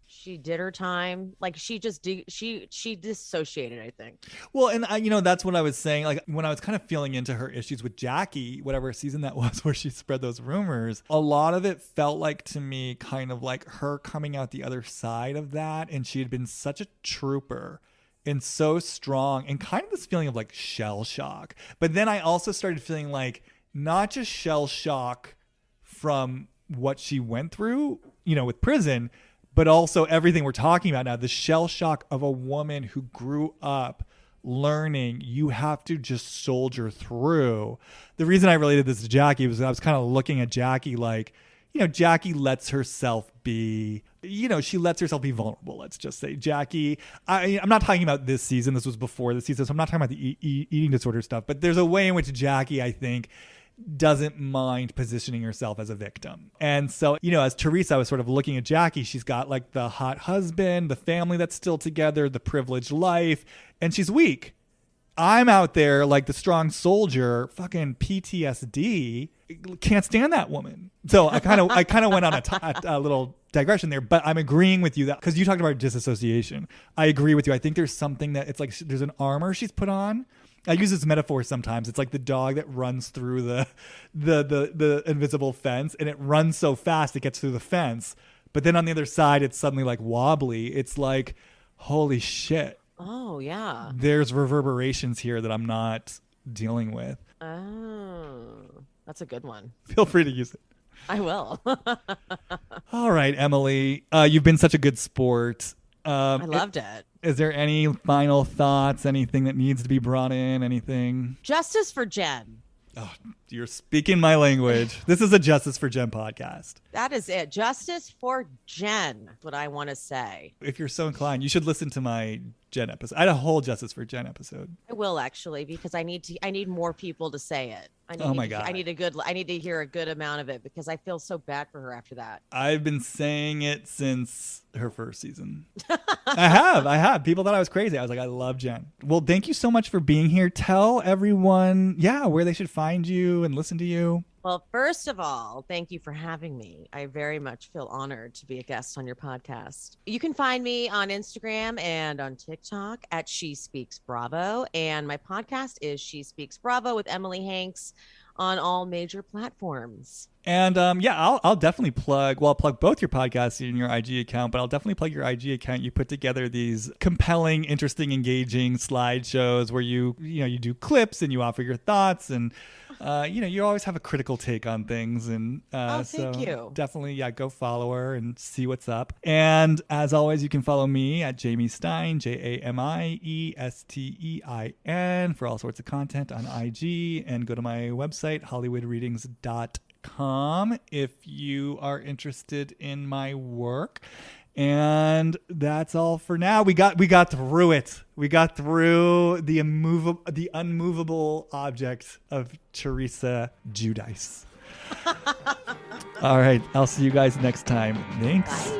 she did her time. Like she dissociated, I think.
Well, and that's what I was saying. Like when I was kind of feeling into her issues with Jackie, whatever season that was where she spread those rumors, a lot of it felt like to me kind of like her coming out the other side of that. And she had been such a trooper and so strong and kind of this feeling of like shell shock. But then I also started feeling like not just shell shock from what she went through, with prison, but also everything we're talking about now, the shell shock of a woman who grew up learning you have to just soldier through. The reason I related this to Jackie was I was kind of looking at Jackie like, Jackie lets herself be, she lets herself be vulnerable. Let's just say Jackie, I'm not talking about this season. This was before the season. So I'm not talking about the eating disorder stuff, but there's a way in which Jackie, I think, doesn't mind positioning herself as a victim. And so, as Teresa, I was sort of looking at Jackie, she's got like the hot husband, the family that's still together, the privileged life, and she's weak. I'm out there like the strong soldier, fucking PTSD, can't stand that woman. So I kind of went on a little digression there, but I'm agreeing with you that because you talked about disassociation. I agree with you. I think there's something that it's like there's an armor she's put on. I use this metaphor sometimes. It's like the dog that runs through the invisible fence, and it runs so fast it gets through the fence. But then on the other side, it's suddenly like wobbly. It's like, holy shit.
Oh, yeah.
There's reverberations here that I'm not dealing with.
Oh, that's a good one.
Feel free to use it.
I will.
All right, Emily. You've been such a good sport.
I loved it.
Is there any final thoughts? Anything that needs to be brought in? Anything?
Justice for Jen.
Oh, you're speaking my language. This is a Justice for Jen podcast.
That is it. Justice for Jen. What I want to say.
If you're so inclined, you should listen to my Jen episode. I had a whole Justice for Jen episode.
I will actually, because I need more people to say it.
Oh my God.
I need to hear a good amount of it because I feel so bad for her after that.
I've been saying it since her first season. I have. People thought I was crazy. I was like, I love Jen. Well, thank you so much for being here. Tell everyone, where they should find you and listen to you.
Well, first of all, thank you for having me. I very much feel honored to be a guest on your podcast. You can find me on Instagram and on TikTok at She Speaks Bravo. And my podcast is She Speaks Bravo with Emily Hanks on all major platforms.
And I'll definitely I'll plug both your podcasts and your IG account, but I'll definitely plug your IG account. You put together these compelling, interesting, engaging slideshows where you do clips and you offer your thoughts and you always have a critical take on things. And
thank you.
Definitely, go follow her and see what's up. And as always, you can follow me at Jamie Stein, JAMIESTEIN for all sorts of content on IG, and go to my website, hollywoodreadings.com, if you are interested in my work. And that's all for now. We got through it. We got through the unmovable object of Teresa Guidice. All right. I'll see you guys next time. Thanks.
Bye.